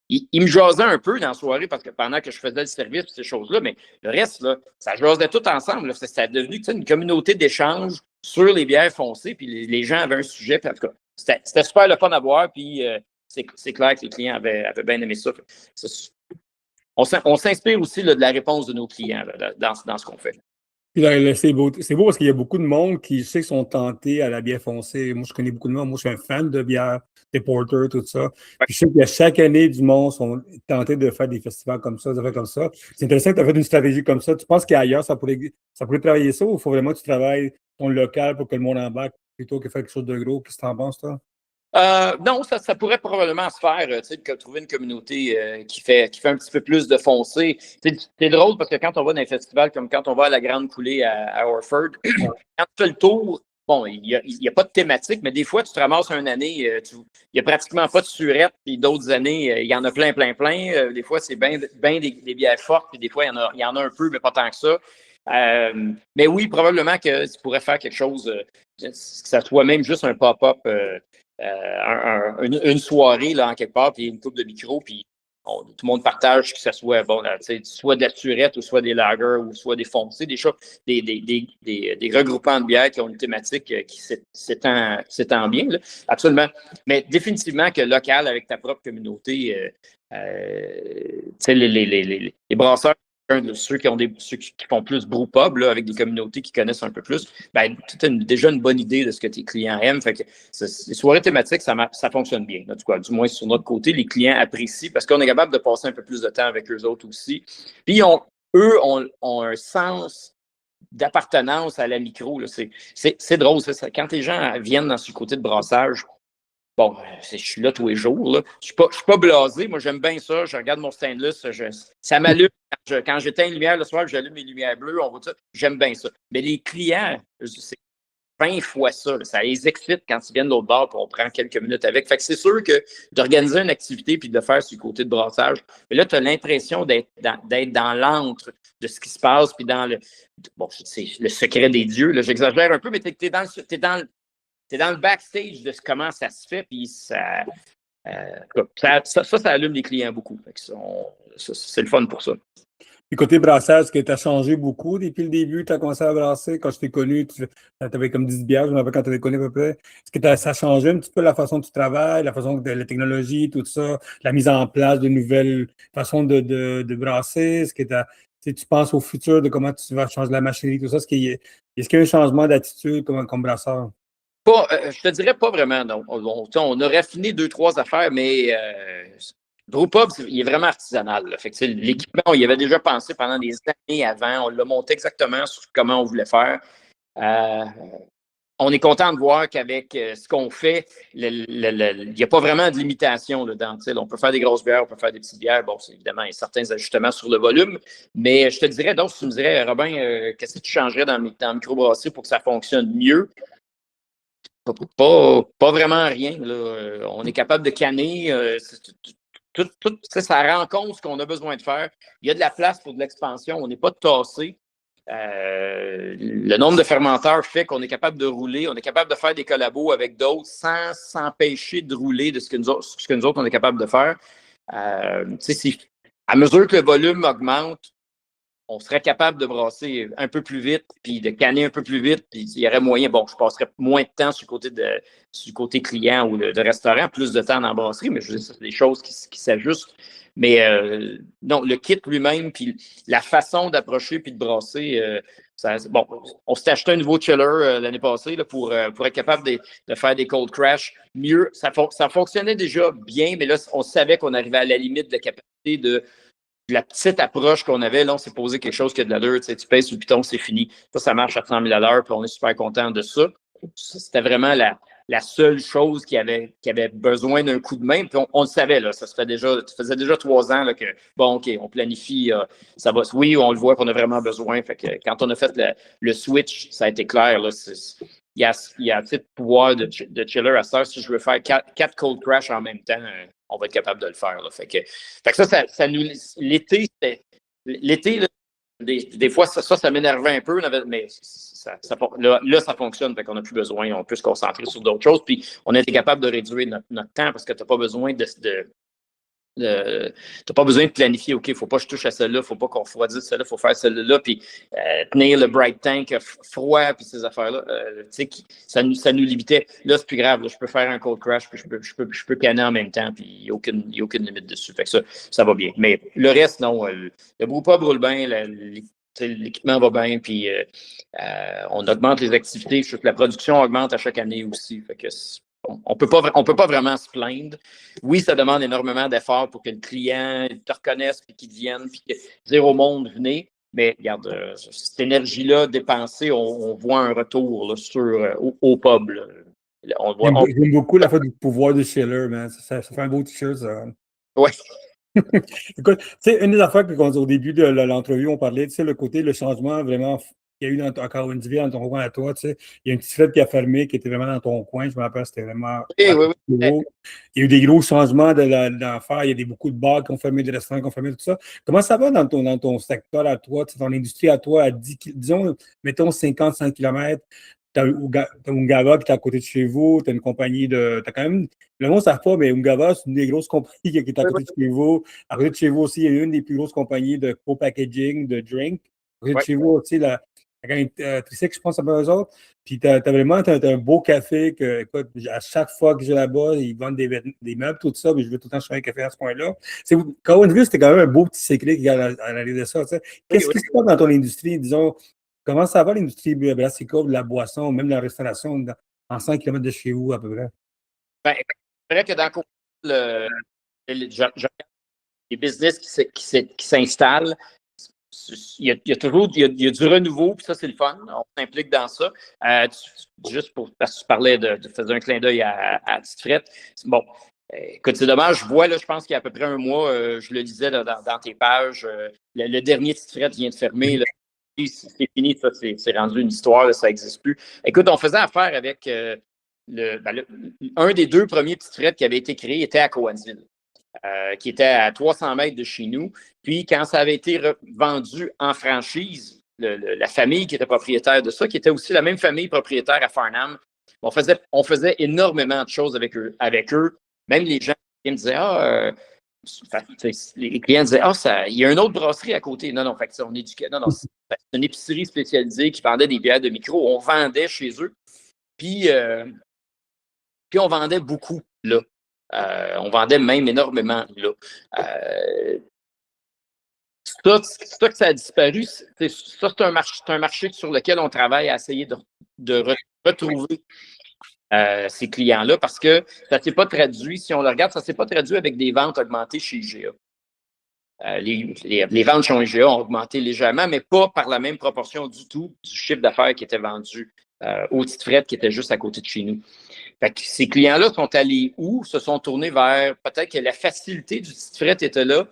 ils me jasaient un peu dans la soirée parce que pendant que je faisais le service et ces choses-là, mais le reste, là, ça jasait tout ensemble. C'était devenu une communauté d'échange sur les bières foncées. Puis les gens avaient un sujet. Puis en tout cas, c'était super le fun à voir. Puis c'est clair que les clients avaient bien aimé ça. on s'inspire aussi là, de la réponse de nos clients là, dans ce qu'on fait. Puis là, c'est beau parce qu'il y a beaucoup de monde qui, je sais, sont tentés à la bière foncée. Moi, je connais beaucoup de monde. Moi, je suis un fan de bière, des porters, tout ça. Puis je sais qu'il y a chaque année du monde sont tentés de faire des festivals comme ça, des affaires comme ça. C'est intéressant que tu as fait une stratégie comme ça. Tu penses qu'ailleurs, ça pourrait travailler ça ou il faut vraiment que tu travailles ton local pour que le monde embarque plutôt que faire quelque chose de gros? Qu'est-ce que tu en penses, toi? Non, ça pourrait probablement se faire, trouver une communauté qui fait un petit peu plus de foncé. C'est drôle parce que quand on va dans un festival, comme quand on va à la Grande Coulée à Orford, quand tu fais le tour, bon, il y a pas de thématique, mais des fois, tu te ramasses une année, il n'y a pratiquement pas de surette, puis d'autres années, il y en a plein. Des fois, c'est bien des bières fortes, puis des fois, il y en a un peu, mais pas tant que ça. Mais oui, probablement que tu pourrais faire quelque chose, que ça soit même juste un pop-up, une soirée là, en quelque part, puis une coupe de micro, puis tout le monde partage, que ce soit soit de la surette, ou soit des lagers, ou soit des foncés, des regroupements de bières qui ont une thématique qui s'étend bien. Là. Absolument. Mais définitivement que local, avec ta propre communauté, les brasseurs, ceux qui font plus brewpub là, avec des communautés qui connaissent un peu plus, ben, tu as déjà une bonne idée de ce que tes clients aiment. Fait que les soirées thématiques, ça fonctionne bien. En tout cas, du moins sur notre côté, les clients apprécient parce qu'on est capable de passer un peu plus de temps avec eux autres aussi. Puis eux ont un sens d'appartenance à la micro. Là. C'est drôle, ça. Quand les gens viennent dans ce côté de brassage, bon, je suis là tous les jours. Là. Je ne suis pas blasé. Moi, j'aime bien ça. Je regarde mon stainless. Ça m'allume. Quand j'éteins une lumière le soir, j'allume mes lumières bleues. On voit ça. J'aime bien ça. Mais les clients, c'est 20 fois ça. Là. Ça les excite quand ils viennent de l'autre bord et on prend quelques minutes avec. Fait que c'est sûr que d'organiser une activité puis de le faire sur le côté de brassage, mais là, tu as l'impression d'être dans l'antre de ce qui se passe puis dans le. Bon, c'est le secret des dieux. Là, j'exagère un peu, mais tu es dans le backstage de comment ça se fait, puis ça allume les clients beaucoup. C'est le fun pour ça. Puis côté brassage, est-ce que tu as changé beaucoup depuis le début? Tu as commencé à brasser. Quand je t'ai connu, tu avais comme 10 bières, je me rappelle quand tu avais connu à peu près. Est-ce que ça a changé un petit peu la façon dont tu travailles, la façon de la technologie, tout ça, la mise en place de nouvelles façons de brasser? Est-ce que tu penses au futur de comment tu vas changer la machinerie, tout ça? Est-ce qu'il y a un changement d'attitude comme brasseur? Je te dirais pas vraiment, non. On a raffiné 2-3 affaires, mais Brewpub, il est vraiment artisanal. Là. Fait que, l'équipement, on y avait déjà pensé pendant des années avant. On l'a monté exactement sur comment on voulait faire. On est content de voir qu'avec ce qu'on fait, il n'y a pas vraiment de limitation là, dans. On peut faire des grosses bières, on peut faire des petites bières. Bon, évidemment, il y a certains ajustements sur le volume. Mais je te dirais, donc, si tu me dirais, Robin, qu'est-ce que tu changerais dans le microbrasserie pour que ça fonctionne mieux? Pas vraiment rien. Là. On est capable de canner. Ça rencontre ce qu'on a besoin de faire. Il y a de la place pour de l'expansion. On n'est pas tassé. Le nombre de fermenteurs fait qu'on est capable de rouler. On est capable de faire des collabos avec d'autres sans s'empêcher de rouler de ce que nous autres, on est capable de faire. À mesure que le volume augmente, on serait capable de brasser un peu plus vite, puis de canner un peu plus vite, puis il y aurait moyen, bon, je passerais moins de temps sur le côté client ou de restaurant, plus de temps dans la brasserie, mais je veux dire, c'est des choses qui s'ajustent. Mais non, le kit lui-même, puis la façon d'approcher puis de brasser, on s'est acheté un nouveau chiller l'année passée là, pour être capable de faire des cold crash mieux. Ça fonctionnait déjà bien, mais là, on savait qu'on arrivait à la limite de la capacité de la petite approche qu'on avait, là, on s'est posé quelque chose qui a de l'allure. Tu pèses sur le piton, c'est fini. Ça marche à 100 000 à l'heure, puis on est super content de ça. C'était vraiment la seule chose qui avait besoin d'un coup de main. Puis on le savait, là, ça faisait déjà 3 ans là, que, bon, OK, on planifie, ça va. Oui, on le voit qu'on a vraiment besoin. Fait que quand on a fait le switch, ça a été clair. Là, il y a assez de pouvoir de chiller à ça. Si je veux faire 4 cold crash en même temps, on va être capable de le faire. Là. Fait que ça nous. L'été, là, des fois, ça m'énervait un peu, mais là, ça fonctionne. Fait qu'on n'a plus besoin. On peut se concentrer sur d'autres choses. Puis, on a été capable de réduire notre temps parce que tu n'as pas besoin T'as pas besoin de planifier, OK, faut pas que je touche à celle-là, faut pas qu'on refroidisse celle-là, faut faire celle-là, puis tenir le bright tank froid, puis ces affaires-là. Tu sais, ça nous limitait. Là, c'est plus grave. Là, je peux faire un cold crash, puis je peux canner en même temps, puis il n'y a aucune limite dessus. Fait que ça va bien. Mais le reste, non. Le brewpub roule bien, l'équipement va bien, puis on augmente les activités. La production augmente à chaque année aussi. Fait que on peut pas vraiment se plaindre. Oui, ça demande énormément d'efforts pour que le client te reconnaisse, puis qu'il vienne, puis dire au monde, venez. Mais regarde, cette énergie-là dépensée, on voit un retour là, au pub. Là. J'aime beaucoup la fois du pouvoir de Schiller, man. Ça fait un beau t-shirt, ça. Ouais. Écoute, tu sais, une des affaires au début de l'entrevue, on parlait, tu sais, le changement vraiment qu'il y a eu encore une vie dans ton coin à toi, tu sais. Il y a une petite fête qui a fermé, qui était vraiment dans ton coin, je me rappelle, c'était vraiment oui. gros. Il y a eu des gros changements d'affaires, il y a beaucoup de bars qui ont fermé, des restaurants qui ont fermé, tout ça. Comment ça va dans ton secteur à toi, ton industrie à toi, disons, mettons 55 km, tu as Ungava qui est à côté de chez vous, tu as une compagnie t'as quand même, le monde ne savent pas, mais Ungava, c'est une des grosses compagnies qui est à côté de chez vous. À côté de chez vous aussi, il y a une des plus grosses compagnies de co-packaging, de drink. À côté de chez vous aussi, Trisec, je pense, à eux autres. Puis t'as un beau café que, écoute, à chaque fois que je vais là-bas, ils vendent des meubles, tout ça, mais je veux tout le temps chercher un café à ce point-là. Cowansville, c'était quand même un beau petit secret qui à l'arrivée de ça. Qu'est-ce qui se passe dans ton industrie, disons? Comment ça va l'industrie brassicole, de la boisson, même de la restauration, en 100 km de chez vous, à peu près? Ben, c'est vrai que dans je regarde les business qui s'installent, il y a toujours du renouveau, puis ça, c'est le fun. On s'implique dans ça. Juste parce que tu parlais de faisais un clin d'œil à Petite Frette. Bon, écoute, c'est dommage. Je vois, là, je pense qu'il y a à peu près un mois, je le disais dans tes pages, le dernier Petite Frette vient de fermer. Là. C'est fini, ça, c'est rendu une histoire, là, ça n'existe plus. Écoute, on faisait affaire avec un des deux premiers Petites Frettes qui avait été créé était à Cowansville. Qui était à 300 mètres de chez nous. Puis, quand ça avait été vendu en franchise, la famille qui était propriétaire de ça, qui était aussi la même famille propriétaire à Farnham, on faisait énormément de choses avec eux. Même les gens qui me disaient, les clients disaient, il y a une autre brasserie à côté. Non, fait que on éduquait. Non, c'est une épicerie spécialisée qui vendait des bières de micro. On vendait chez eux. Puis on vendait beaucoup, là. On vendait même énormément là. Ça que ça a disparu, c'est un marché sur lequel on travaille à essayer de retrouver ces clients-là parce que ça ne s'est pas traduit, si on le regarde, ça ne s'est pas traduit avec des ventes augmentées chez IGA. Les ventes chez IGA ont augmenté légèrement, mais pas par la même proportion du tout du chiffre d'affaires qui était vendu aux petites frettes qui étaient juste à côté de chez nous. Fait que ces clients-là sont allés où? Se sont tournés vers peut-être que la facilité du petit fret était là,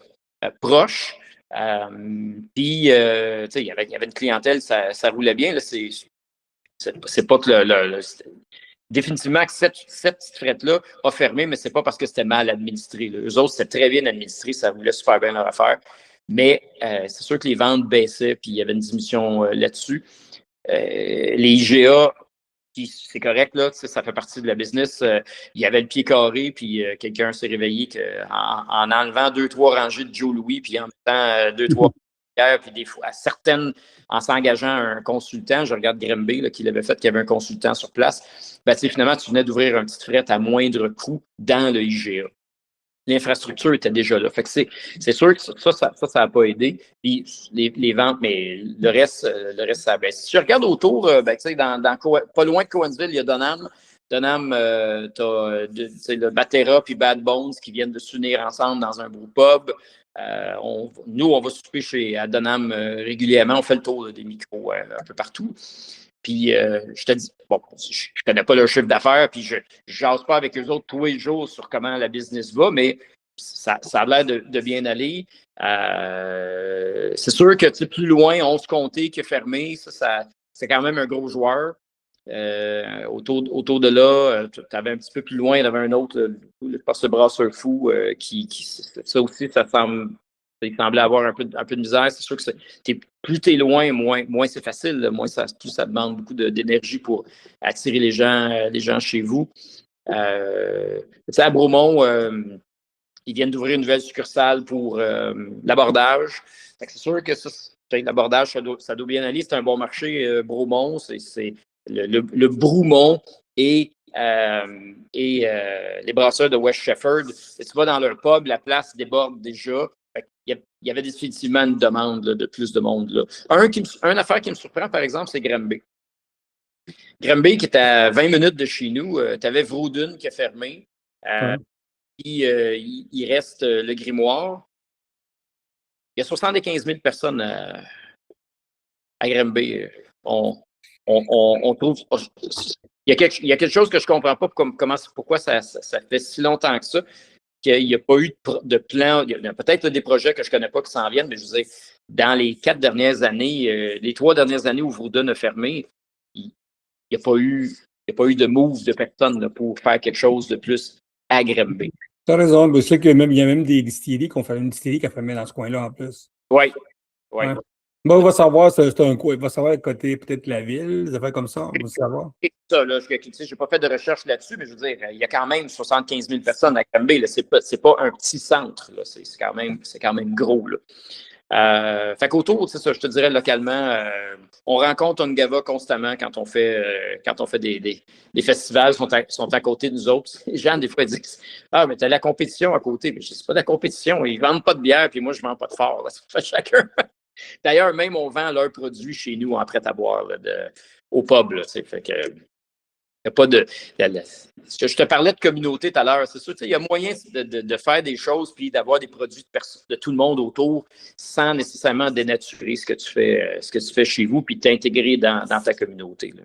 proche. Puis, il y avait une clientèle, ça roulait bien. Là, c'est pas que définitivement que cette petite frette-là a fermé, mais c'est pas parce que c'était mal administré. Là. Eux autres, c'était très bien administré, ça roulait super bien leur affaire. Mais c'est sûr que les ventes baissaient, puis il y avait une diminution là-dessus. Les IGA, c'est correct, là, ça fait partie de la business. Il y avait le pied carré, puis quelqu'un s'est réveillé en enlevant 2-3 rangées de Joe Louis, puis en mettant 2-3 bières, puis des fois, à certaines, en s'engageant un consultant, je regarde Grimby, qui l'avait fait, qu'il y avait un consultant sur place, finalement, tu venais d'ouvrir un petit fret à moindre coût dans le IGA. L'infrastructure était déjà là. Fait que c'est sûr que ça n'a pas aidé. Puis les ventes, mais le reste, ça baisse. Si je regarde autour, pas loin de Cowansville, il y a Donham. Donham, tu as le Batera puis Bad Bones qui viennent de s'unir ensemble dans un brewpub. Nous, on va souper à Donham régulièrement. On fait le tour des micros un peu partout. Puis, je te dis, bon, je ne connais pas leur chiffre d'affaires, puis je jase pas avec eux autres tous les jours sur comment la business va, mais ça a l'air de bien aller. C'est sûr que plus loin, 11 comtés qui est fermé, c'est quand même un gros joueur. Autour de là, tu avais un petit peu plus loin, il y avait un autre, je pense le Brasseur Fou, ça aussi, il semblait avoir un peu de misère. C'est sûr que plus tu es loin, moins c'est facile. Plus ça demande beaucoup d'énergie pour attirer les gens chez vous. À Bromont, ils viennent d'ouvrir une nouvelle succursale pour l'abordage. C'est sûr que ça, l'abordage, ça doit bien aller. C'est un bon marché, Bromont. C'est le Bromont et les brasseurs de West Shefford. Et tu vas dans leur pub, la place déborde déjà. Il y avait définitivement une demande là, de plus de monde. Là. Un affaire qui me surprend, par exemple, c'est Granby. Granby, qui est à 20 minutes de chez nous, tu avais Vrouden qui a fermé. Puis il reste le Grimoire. Il y a 75 000 personnes à Granby. On trouve. Il y a quelque chose que je ne comprends pas pourquoi ça fait si longtemps que ça, qu'il n'y a pas eu de plan. Il y a peut-être des projets que je ne connais pas qui s'en viennent, mais je veux dire, dans les 4 dernières années, les 3 dernières années où Vrouden a fermé, il n'y a pas eu de move de personne là, pour faire quelque chose de plus à Granby. Tu as raison, mais je sais qu'il y a même des distilleries qui ont fait une distillerie qui a fermé dans ce coin-là en plus. Oui. Bon, on va savoir, il va savoir le côté peut-être la ville, des affaires comme ça, on va savoir. Ça, là, je n'ai pas fait de recherche là-dessus, mais je veux dire, il y a quand même 75 000 personnes à Granby. Ce n'est pas un petit centre. C'est quand même gros. Là. Fait qu'autour, c'est ça, je te dirais localement, on rencontre Ungava constamment quand on fait des festivals sont à côté de nous autres. Les gens, des fois, ils disent ah, mais tu as la compétition à côté. Mais je dis c'est pas de la compétition. Ils ne vendent pas de bière, puis moi, je ne vends pas de fort. Là. Ça fait chacun. D'ailleurs, même on vend leurs produits chez nous en prêt à boire là, au pub. Là, fait que il n'y a pas de. Je te parlais de communauté tout à l'heure. C'est sûr, il y a moyen de faire des choses puis d'avoir des produits de tout le monde autour sans nécessairement dénaturer ce que tu fais chez vous puis t'intégrer dans ta communauté. Là.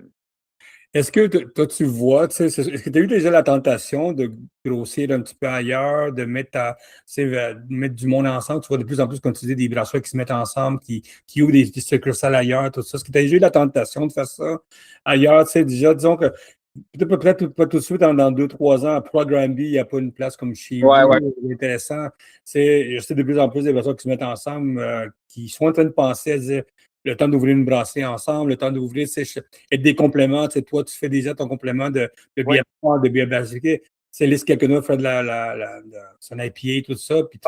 Est-ce que toi, tu vois, est-ce que tu as eu déjà la tentation de grossir un petit peu ailleurs, de mettre du monde ensemble? Tu vois de plus en plus, comme tu disais, des brasseurs qui se mettent ensemble, qui ouvrent des succursales ailleurs, tout ça. Est-ce que tu as déjà eu la tentation de faire ça ailleurs? Déjà, disons que peut-être pas tout de suite, dans 2-3 ans, à Granby, il n'y a pas une place comme chez vous. C'est intéressant. Je sais de plus en plus des brasseurs qui se mettent ensemble, qui sont en train de penser à dire le temps d'ouvrir une brasserie ensemble, le temps d'ouvrir, être des compléments. Toi, tu fais déjà ton complément de bière noire, de bière brasiquée. Laisse quelqu'un faire son IPA, tout ça. Puis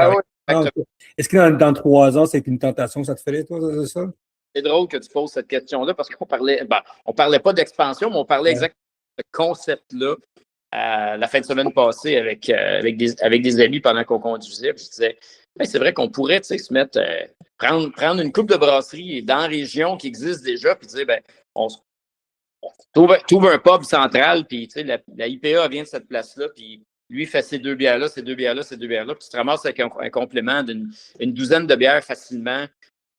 est-ce que dans 3 ans, c'est une tentation, ça te ferait, toi, c'est ça? C'est drôle que tu poses cette question-là parce qu'on parlait pas d'expansion, mais on parlait exactement de ce concept-là la fin de semaine passée avec des amis pendant qu'on conduisait. Puis je disais, c'est vrai qu'on pourrait se mettre, prendre une coupe de brasserie dans la région qui existe déjà, puis dire, on trouve un pub central, puis la IPA vient de cette place-là, puis lui fait ces 2 bières-là, ces 2 bières-là, ces 2 bières-là, puis tu te ramasses avec un complément d'une douzaine de bières facilement,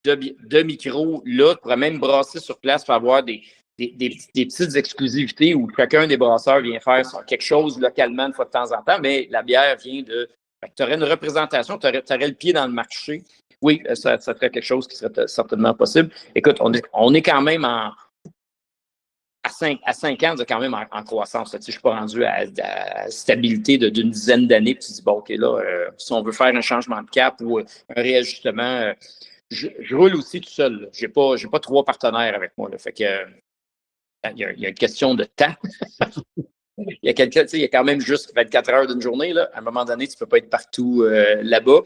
de micros, là, tu pourrais même brasser sur place pour avoir des petites exclusivités où chacun des brasseurs vient faire quelque chose localement une fois de temps en temps, mais la bière vient de... Tu aurais une représentation, tu aurais le pied dans le marché. Oui, ça serait quelque chose qui serait certainement possible. Écoute, on est quand même à 5 ans, on est quand même en croissance. Je ne suis pas rendu à stabilité d'une dizaine d'années. Puis tu dis, bon, OK, là, si on veut faire un changement de cap ou un réajustement, je roule aussi tout seul. Je n'ai pas 3 partenaires avec moi. Là. Fait que il y a une question de temps. Il y a quand même juste 24 heures d'une journée. Là. À un moment donné, tu ne peux pas être partout là-bas,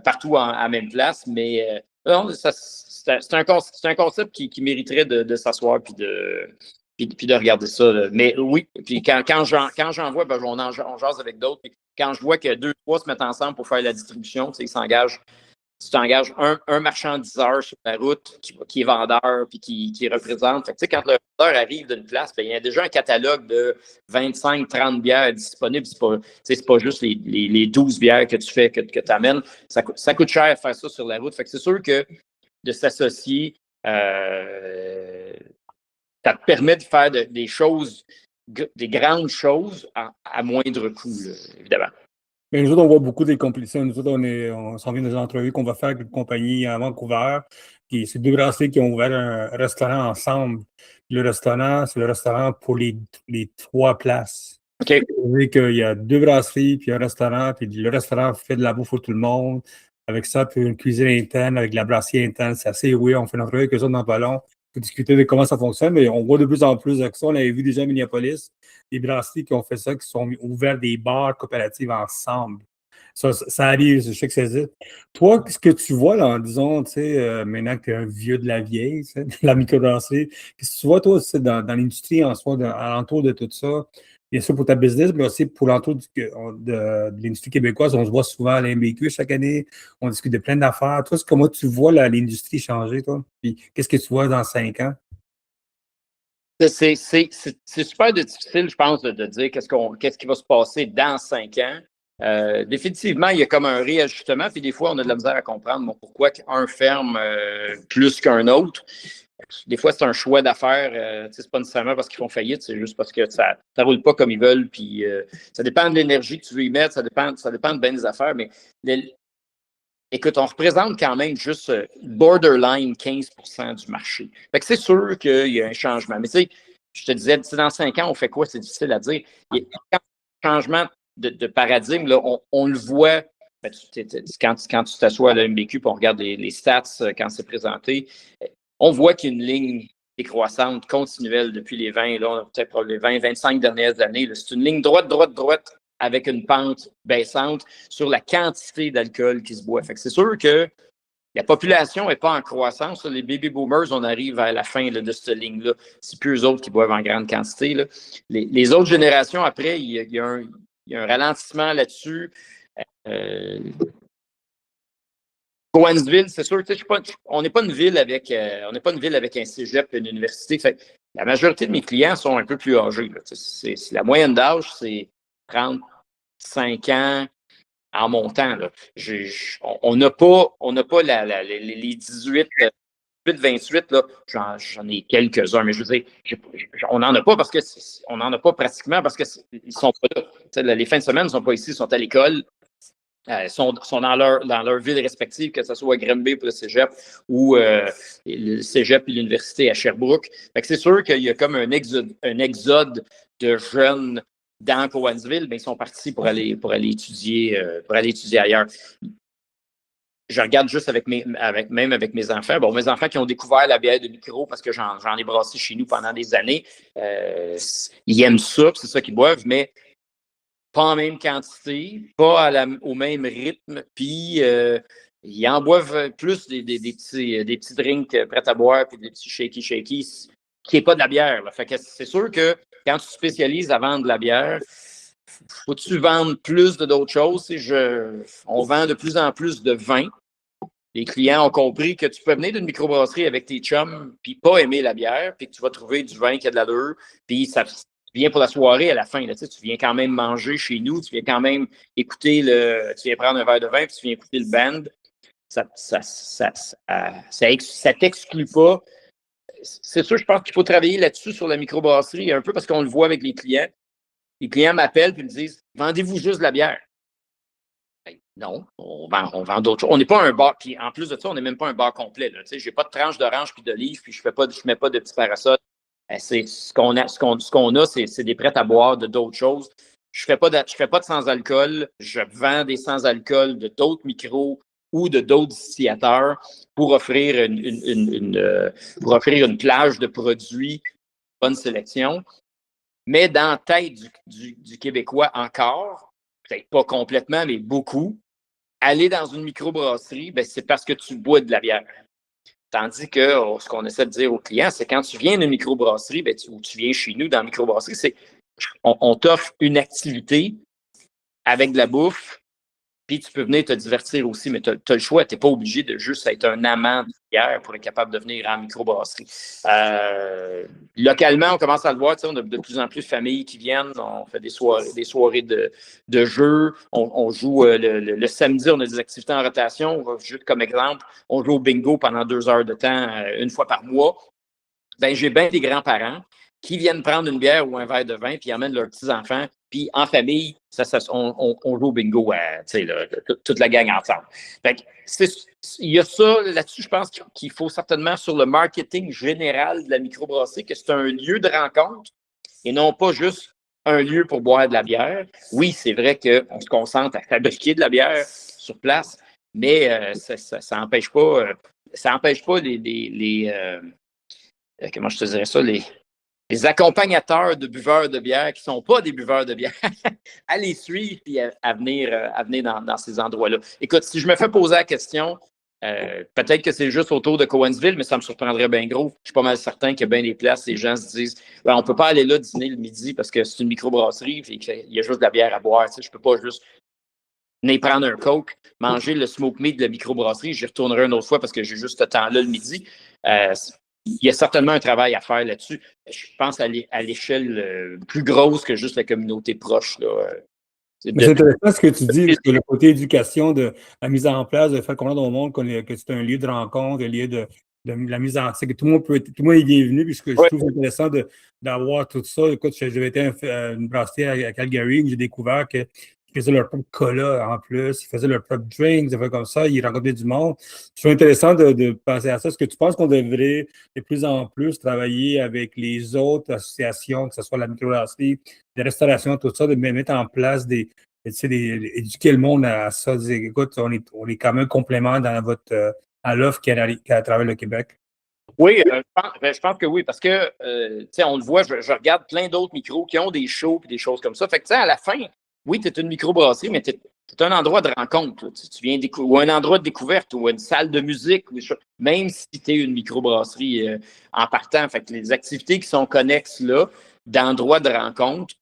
partout à la même place. Mais non, c'est un concept qui mériterait de s'asseoir puis de regarder ça. Là. Mais oui, puis quand j'en vois, on jase avec d'autres. Quand je vois que 2-3 se mettent ensemble pour faire la distribution, ils s'engagent. Tu t'engages un marchandiseur sur la route qui est vendeur puis qui représente. Fait que, quand le vendeur arrive d'une place, il y a déjà un catalogue de 25-30 bières disponibles. C'est pas juste les 12 bières que tu fais, que tu amènes. Ça coûte cher de faire ça sur la route. Fait que c'est sûr que de s'associer, ça te permet de faire des choses, des grandes choses à moindre coût, là, évidemment. Mais nous autres, on voit beaucoup des compétitions. Nous autres, on s'en vient des entrevues qu'on va faire avec une compagnie à Vancouver. C'est 2 brasseries qui ont ouvert un restaurant ensemble. Le restaurant, c'est le restaurant pour les 3 places. OK. C'est-à-dire qu'il y a 2 brasseries, puis un restaurant, puis le restaurant fait de la bouffe pour tout le monde. Avec ça, puis une cuisine interne, avec la brasserie interne. C'est assez oui. On fait une entrevue avec eux autres dans le ballon pour discuter de comment ça fonctionne, mais on voit de plus en plus avec ça. On avait vu déjà à Minneapolis, des brasseries qui ont fait ça, qui sont ouverts des bars coopératifs ensemble. Ça arrive, je sais que ça existe. Toi, ce que tu vois, là, en disant, tu sais, maintenant que tu es un vieux de la vieille, tu sais, de la microbrasserie, qu'est-ce que tu vois, toi, dans l'industrie en soi, alentour de tout ça? Bien sûr pour ta business, mais aussi pour l'entour de l'industrie québécoise. On se voit souvent à l'MBQ chaque année. On discute de plein d'affaires. Toi, comment tu vois l'industrie changer, toi? Puis qu'est-ce que tu vois dans 5 ans? C'est super difficile, je pense, de dire qu'est-ce qui va se passer dans 5 ans. Définitivement, il y a comme un réajustement, puis des fois, on a de la misère à comprendre pourquoi un ferme plus qu'un autre. Des fois, c'est un choix d'affaires. C'est pas nécessairement parce qu'ils font faillite, c'est juste parce que ça ne roule pas comme ils veulent. Puis ça dépend de l'énergie que tu veux y mettre, ça dépend de bien des affaires. Mais écoute, on représente quand même juste borderline 15% du marché. Fait que c'est sûr qu'il y a un changement. Mais tu sais, je te disais, dans 5 ans, on fait quoi? C'est difficile à dire. Il y a un changement de paradigme, là, on le voit. Ben, quand tu t'assois à la MBQ et on regarde les stats quand c'est présenté, on voit qu'il y a une ligne décroissante continuelle depuis les 20, là, peut-être les 20, 25 dernières années. C'est une ligne droite, droite, droite avec une pente baissante sur la quantité d'alcool qui se boit. Fait que c'est sûr que la population n'est pas en croissance. Les baby boomers, on arrive à la fin là, de cette ligne-là. C'est plus eux autres qui boivent en grande quantité. Là. Les autres générations, après, il y a un ralentissement là-dessus. Cowansville, c'est sûr, on n'est pas une ville avec un cégep et une université. Fait que la majorité de mes clients sont un peu plus âgés. Là. La moyenne d'âge, c'est 35 ans en montant. Là. On n'a pas les 18, 28, là. J'en ai quelques-uns, mais je veux dire, on n'en a pas parce que on n'en a pas pratiquement parce qu'ils sont pas là. Les fins de semaine ne sont pas ici, ils sont à l'école. Sont dans leur ville respective, que ce soit à Granby pour le cégep ou le cégep et l'université à Sherbrooke. Fait que c'est sûr qu'il y a comme un exode de jeunes dans Cowansville, mais ils sont partis pour aller étudier ailleurs. Je regarde juste avec mes enfants. Bon, mes enfants qui ont découvert la bière de micro parce que j'en ai brassé chez nous pendant des années. Ils aiment ça, c'est ça qu'ils boivent, mais pas en même quantité, pas au même rythme, puis ils en boivent plus des petits drinks prêts à boire, puis des petits shaky, qui n'est pas de la bière. Là. Fait que c'est sûr que quand tu te spécialises à vendre de la bière, faut-tu vendre plus d'autres choses? On vend de plus en plus de vin. Les clients ont compris que tu peux venir d'une microbrasserie avec tes chums, puis pas aimer la bière, puis que tu vas trouver du vin qui a de l'allure, puis ça tu viens pour la soirée à la fin. Là, tu viens quand même manger chez nous, tu viens quand même écouter tu viens prendre un verre de vin, puis tu viens écouter le band. Ça t'exclut pas. C'est sûr, je pense qu'il faut travailler là-dessus sur la microbrasserie, un peu parce qu'on le voit avec les clients. Les clients m'appellent et me disent « Vendez-vous juste de la bière? » Ben, non, on vend d'autres choses. On n'est pas un bar, puis en plus de ça, on n'est même pas un bar complet. Je n'ai pas de tranche d'orange puis d'olive, puis je ne mets pas de petits parasols. Ce qu'on a, c'est des prêts à boire de d'autres choses. Je fais pas de sans-alcool. Je vends des sans-alcool de d'autres micros ou de d'autres distillateurs pour offrir une plage de produits, bonne sélection. Mais dans la tête du Québécois encore, peut-être pas complètement, mais beaucoup, aller dans une microbrasserie, ben, c'est parce que tu bois de la bière. Tandis que ce qu'on essaie de dire aux clients, c'est quand tu viens d'une microbrasserie, ou tu viens chez nous dans la microbrasserie, c'est on t'offre une activité avec de la bouffe, puis tu peux venir te divertir aussi, mais tu as le choix. Tu n'es pas obligé de juste être un amant de bière pour être capable de venir en microbrasserie. Localement, on commence à le voir, on a de plus en plus de familles qui viennent. On fait des soirées de jeux. On joue le samedi, on a des activités en rotation. Juste comme exemple, on joue au bingo pendant 2 heures de temps, une fois par mois. Ben, j'ai bien des grands-parents qui viennent prendre une bière ou un verre de vin, puis ils emmènent leurs petits-enfants. Puis en famille, on joue au bingo, toute la gang ensemble. Fait que il y a ça là-dessus, je pense qu'il faut certainement sur le marketing général de la microbrasserie, que c'est un lieu de rencontre et non pas juste un lieu pour boire de la bière. Oui, c'est vrai qu'on se concentre à fabriquer de la bière sur place, mais ça n'empêche pas, comment je te dirais ça, les les accompagnateurs de buveurs de bière qui ne sont pas des buveurs de bière à les suivre et à venir dans ces endroits-là. Écoute, si je me fais poser la question, peut-être que c'est juste autour de Cowansville, mais ça me surprendrait bien gros. Je suis pas mal certain qu'il y a bien des places, les gens se disent on ne peut pas aller là dîner le midi parce que c'est une microbrasserie et qu'il y a juste de la bière à boire. Tu sais, je ne peux pas juste venir prendre un Coke, manger le smoke meat de la microbrasserie, j'y retournerai une autre fois parce que j'ai juste ce temps-là le midi. Il y a certainement un travail à faire là-dessus. Je pense à l'échelle plus grosse que juste la communauté proche. Là. Mais c'est intéressant ce que tu dis, parce que le côté éducation de la mise en place, de faire comprendre au monde que c'est un lieu de rencontre, un lieu de la mise en scène, que tout le monde est bienvenu, puisque je trouve intéressant d'avoir tout ça. Écoute, j'avais été une brasserie à Calgary, où j'ai découvert qu'ils faisaient leur propre cola en plus, ils faisaient leur propre drink, ils faisaient comme ça, ils rencontraient du monde. Je trouve intéressant de penser à ça. Est-ce que tu penses qu'on devrait de plus en plus travailler avec les autres associations, que ce soit la microbrasserie, de restauration, tout ça, de mettre en place éduquer le monde à ça. Dire, écoute, on est quand même complément dans à l'offre qui est à travers le Québec. Oui, je pense que oui, parce que, on le voit, je regarde plein d'autres micros qui ont des shows et des choses comme ça. Fait que, à la fin, oui, tu es une microbrasserie, mais tu es un endroit de rencontre. Tu viens ou un endroit de découverte ou une salle de musique, même si tu es une microbrasserie en partant. Fait que les activités qui sont connexes là, d'endroits de rencontre,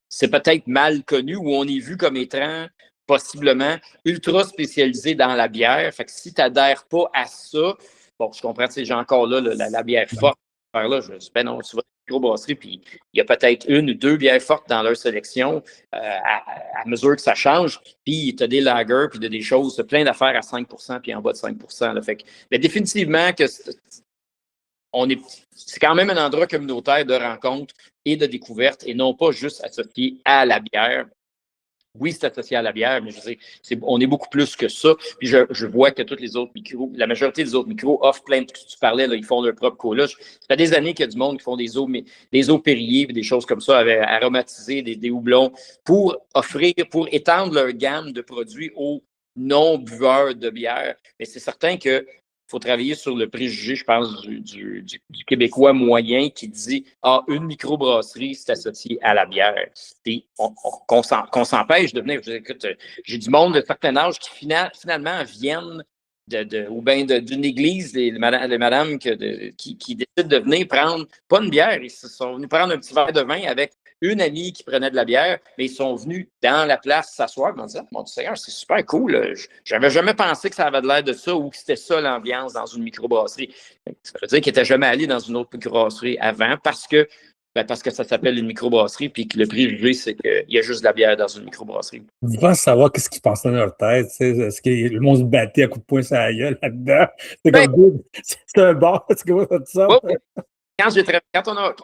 c'est peut-être mal connu ou on est vu comme étant possiblement ultra spécialisé dans la bière. Fait que si tu n'adhères pas à ça, bon, je comprends, j'ai encore là la bière forte. Là, je dis, non, tu vas à une microbrasserie, puis il y a peut-être une ou deux bières fortes dans leur sélection à mesure que ça change. Puis tu as des lagers, puis des choses, plein d'affaires à 5 puis en bas de 5 là. Fait que, mais définitivement que c'est quand même un endroit communautaire de rencontre et de découverte et non pas juste associé à la bière. Oui, c'est associé à la bière, mais je veux dire, on est beaucoup plus que ça. Puis je vois que tous les autres micros, la majorité des autres micros offrent plein de. Tu parlais, là, ils font leur propre cola. Ça fait des années qu'il y a du monde qui font des eaux Perrier, des choses comme ça, aromatisées, des houblons, pour étendre leur gamme de produits aux non-buveurs de bière. Mais c'est certain que faut travailler sur le préjugé, je pense, du Québécois moyen qui dit une microbrasserie, c'est associé à la bière. Et qu'on s'empêche de venir. Écoute, j'ai du monde de certain âge qui finalement viennent ou bien d'une église, les madames qui décident de venir prendre, pas une bière, ils sont venus prendre un petit verre de vin avec une amie qui prenait de la bière, mais ils sont venus dans la place s'asseoir. Ils m'ont dit, mon Seigneur, c'est super cool. J'avais jamais pensé que ça avait l'air de ça ou que c'était ça l'ambiance dans une microbrasserie. Ça veut dire qu'ils n'étaient jamais allés dans une autre microbrasserie avant parce que ça s'appelle une microbrasserie puis que le préjugé, c'est qu'il y a juste de la bière dans une microbrasserie. Je pense savoir qu'est-ce qu'ils pensaient dans leur tête. Est-ce que le monde se battait à coups de poing sur la gueule là-dedans? C'est comme c'est un bar, c'est comment ça?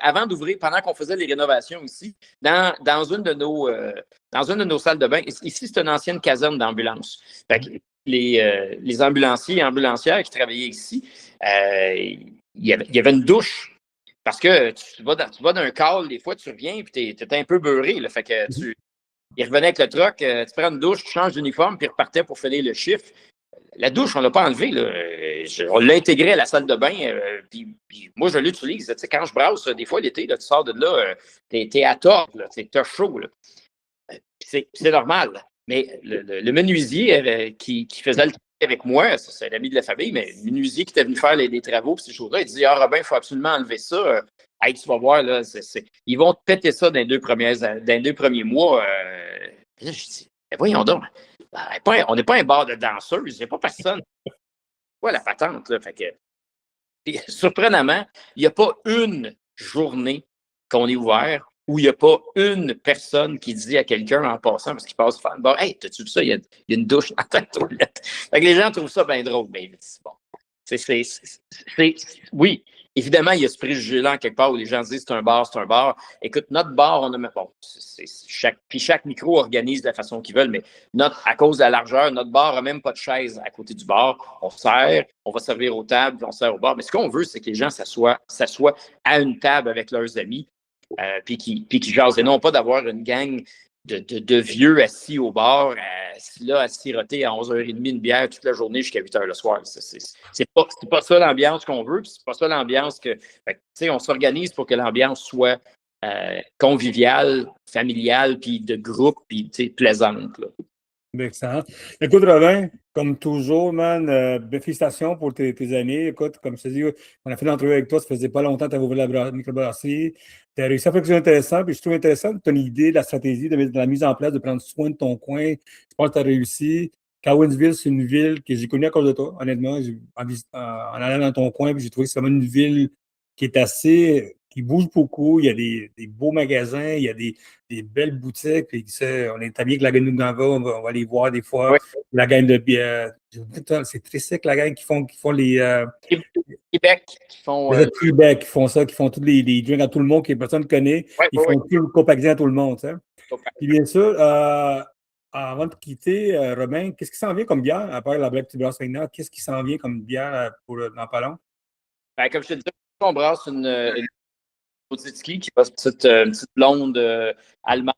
Avant d'ouvrir, pendant qu'on faisait les rénovations ici, dans une de nos salles de bain, ici, c'est une ancienne caserne d'ambulance. Fait que les ambulanciers et ambulancières qui travaillaient ici, il y avait une douche. Parce que tu vas d'un call, des fois, tu reviens et tu es un peu beurré. Là, fait que il revenait avec le truck, tu prends une douche, tu changes d'uniforme, puis il repartait pour finir le chiffre. La douche, on ne l'a pas enlevée. On l'a intégrée à la salle de bain. Puis moi, je l'utilise. Tu sais, quand je brasse, des fois, l'été, tu sors de là, t'es à tordre, t'as chaud. Là. C'est normal. Mais le menuisier qui faisait le travail avec moi, c'est l'ami de la famille, mais le menuisier qui était venu faire les travaux, ces choses-là, il dit Robin, il faut absolument enlever ça. Hey, tu vas voir, là, ils vont te péter ça dans les deux premiers mois. Là, je dis voyons donc. On n'est pas un bar de danseuses, il n'y a pas personne. Ouais, la patente, là. Fait que, puis, surprenamment, il n'y a pas une journée qu'on est ouvert où il n'y a pas une personne qui dit à quelqu'un en passant, parce qu'il passe faire une bar, hey, t'as-tu vu ça? Il y a une douche dans ta toilette. Fait que les gens trouvent ça bien drôle. Mais bon, oui, évidemment, il y a ce préjugé-là quelque part où les gens disent c'est un bar, c'est un bar. Écoute, notre bar, on a. Bon, chaque micro organise de la façon qu'ils veulent, mais à cause de la largeur, notre bar n'a même pas de chaise à côté du bar. On sert, on va servir aux tables, puis on sert au bar. Mais ce qu'on veut, c'est que les gens s'assoient à une table avec leurs amis, puis qui jasent. Et non pas d'avoir une gang de vieux assis au bar, à siroter à 11h30 une bière toute la journée jusqu'à 8h le soir. C'est pas ça l'ambiance qu'on veut, puis c'est pas ça l'ambiance que. Fait que, on s'organise pour que l'ambiance soit conviviale, familiale, puis de groupe, puis plaisante. Là. Excellent. Écoute, Robin, comme toujours, man, félicitations pour tes années. Écoute, comme je te dis, on a fait l'entrevue avec toi, ça faisait pas longtemps que tu avais ouvert la microbrasserie. Tu as réussi à faire quelque chose d'intéressant, puis je trouve intéressant ton idée, la stratégie de la mise en place, de prendre soin de ton coin. Je pense que tu as réussi. Cowansville, c'est une ville que j'ai connue à cause de toi, honnêtement. En allant dans ton coin, puis j'ai trouvé que c'est vraiment une ville qui bouge beaucoup. Il y a des beaux magasins, il y a des belles boutiques. Puis, on est amis avec la gang de Nugava, on va aller voir des fois. Oui. La gang de bière. C'est très sec, la gang qui font les. Québec, qui font. Les Québec qui font ça, qui font tous les drinks à tout le monde, que personne ne connaît. Ils font tout le copaxien à tout le monde. Puis bien sûr, avant de quitter, Romain, qu'est-ce qui s'en vient comme bière, à part la Black Tuberose Régna, qu'est-ce qui s'en vient comme bière dans pas long? Ben, comme je te disais, on brasse une Odzitski qui va une petite blonde allemande,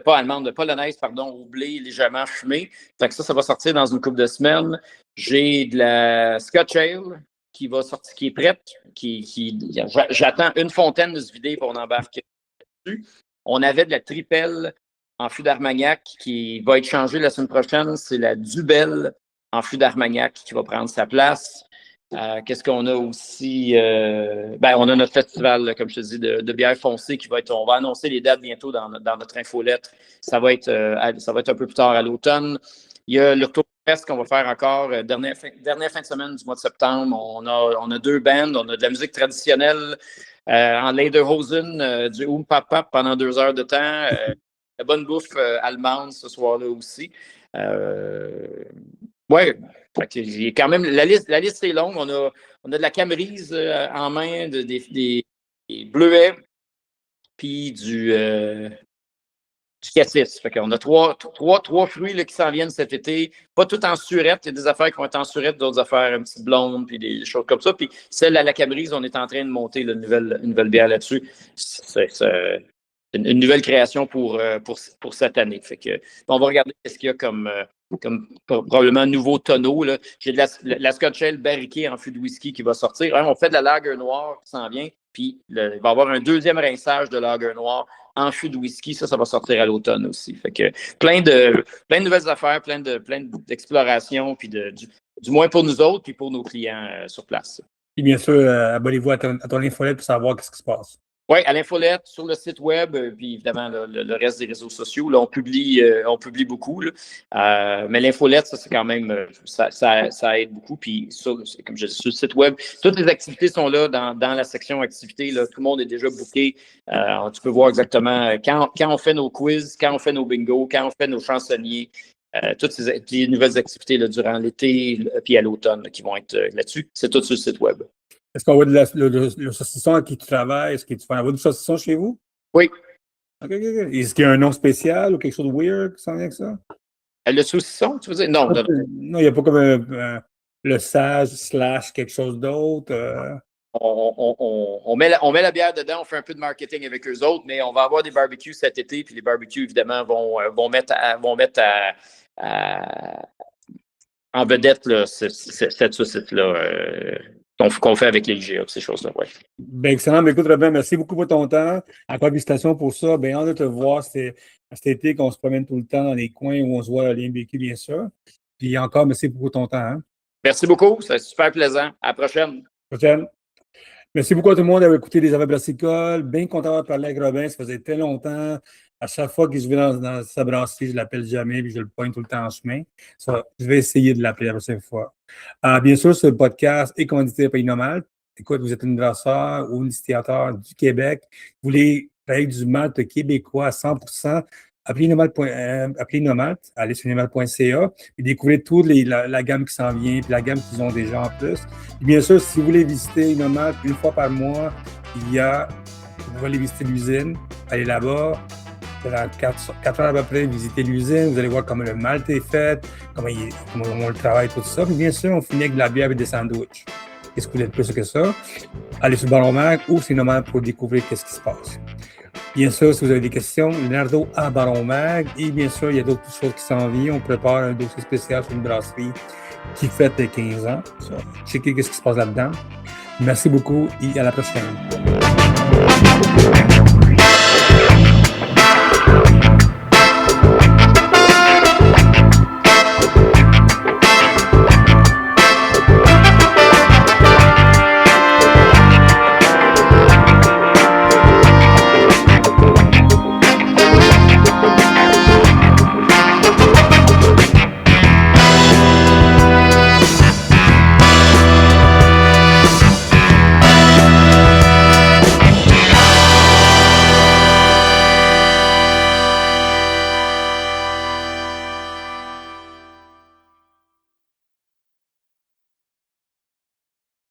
pas allemande, polonaise, pardon, au blé légèrement fumée. Fait que ça va sortir dans une couple de semaines. J'ai de la Scotch Ale qui va sortir, qui est prête. J'attends une fontaine de se vider pour en embarquer dessus. On avait de la Tripel en fût d'Armagnac qui va être changée la semaine prochaine. C'est la Dubel en fût d'Armagnac qui va prendre sa place. Qu'est-ce qu'on a aussi? On a notre festival, comme je te dis, de bière foncée qui va être. On va annoncer les dates bientôt dans notre infolettre. Ça va être un peu plus tard à l'automne. Il y a le Retour-Fest qu'on va faire encore dernière fin de semaine du mois de septembre. On a 2 bands. On a de la musique traditionnelle en Lederhosen, du Pap pendant 2 heures de temps. La bonne bouffe allemande ce soir-là aussi. Ouais, il y a quand même la liste est longue. On a de la Camerise en main, des bleuets, puis du cassis. Fait qu'on a trois fruits là, qui s'en viennent cet été. Pas tout en surette. Il y a des affaires qui vont être en surette, d'autres affaires un petit blonde, puis des choses comme ça. Puis celle à la Camerise, on est en train de monter une nouvelle bière là-dessus. C'est une nouvelle création pour cette année. Fait que on va regarder ce qu'il y a comme probablement nouveau tonneau. Là. J'ai de la Scotch Ale barriquée en fût de whisky qui va sortir. On fait de la lager noire qui s'en vient. Puis il va y avoir un deuxième rinçage de lager noire en fût de whisky. Ça va sortir à l'automne aussi. Fait que plein de nouvelles affaires, plein d'explorations, puis du moins pour nous autres, puis pour nos clients sur place. Et bien sûr, abonnez-vous à ton infolette pour savoir ce qui se passe. Oui, à l'infolette, sur le site web, puis évidemment le reste des réseaux sociaux. Là, on publie beaucoup. Là. Mais l'infolette, ça, c'est quand même, ça aide beaucoup. Puis comme je dis, sur le site web, toutes les activités sont là dans la section activités. Là, tout le monde est déjà booké. Tu peux voir exactement quand on fait nos quiz, quand on fait nos bingos, quand on fait nos chansonniers. Toutes ces nouvelles activités là, durant l'été puis à l'automne là, qui vont être là-dessus. C'est tout sur le site web. Est-ce qu'on voit le saucisson à qui tu travailles? Est-ce que tu fais un du saucisson chez vous? Oui. OK. Est-ce qu'il y a un nom spécial ou quelque chose de weird qui s'en vient avec ça? Le saucisson, tu veux dire? Non. Non, il n'y a pas comme le sage / quelque chose d'autre. On met la bière dedans, on fait un peu de marketing avec eux autres, mais on va avoir des barbecues cet été, puis les barbecues, évidemment, vont mettre en vedette là, cette saucisse-là. Qu'on fait avec les IGA, ces choses-là, oui. Bien, excellent. Mais écoute, Robin, merci beaucoup pour ton temps. Encore félicitations pour ça. Bien, hâte de te voir cet été qu'on se promène tout le temps dans les coins où on se voit à l'IMBQ, bien sûr. Puis encore, merci pour ton temps. Hein? Merci beaucoup. C'est super plaisant. À la prochaine. Merci beaucoup à tout le monde d'avoir écouté Les Affaires Brassicoles. Bien content d'avoir parlé avec Robin. Ça faisait très longtemps. À chaque fois que je vais dans sa brasserie, je ne l'appelle jamais, puis je le pointe tout le temps en chemin. Je vais essayer de l'appeler la prochaine fois. Bien sûr, ce podcast est commandité par Inomalt. Écoute, vous êtes un brasseur ou un distillateur du Québec. Vous voulez travailler du malt québécois à 100%. Appelez Inomalt, allez sur inomalt.ca et découvrez toute la gamme qui s'en vient, puis la gamme qu'ils ont déjà en plus. Et bien sûr, si vous voulez visiter Inomalt une fois par mois, vous pouvez aller visiter l'usine, aller là-bas. 4 heures à peu près, visiter l'usine, vous allez voir comment le malt est fait, comment on le travaille, tout ça. Puis bien sûr, on finit avec de la bière et des sandwichs. Qu'est-ce que vous voulez de plus que ça? Allez sur Baron Mag ou c'est normal pour découvrir qu'est-ce qui se passe. Bien sûr, si vous avez des questions, Leonardo à Baron Mag. Et bien sûr, il y a d'autres choses qui s'en viennent. On prépare un dossier spécial sur une brasserie qui fête 15 ans. Checker ce qui se passe là-dedans. Merci beaucoup et à la prochaine.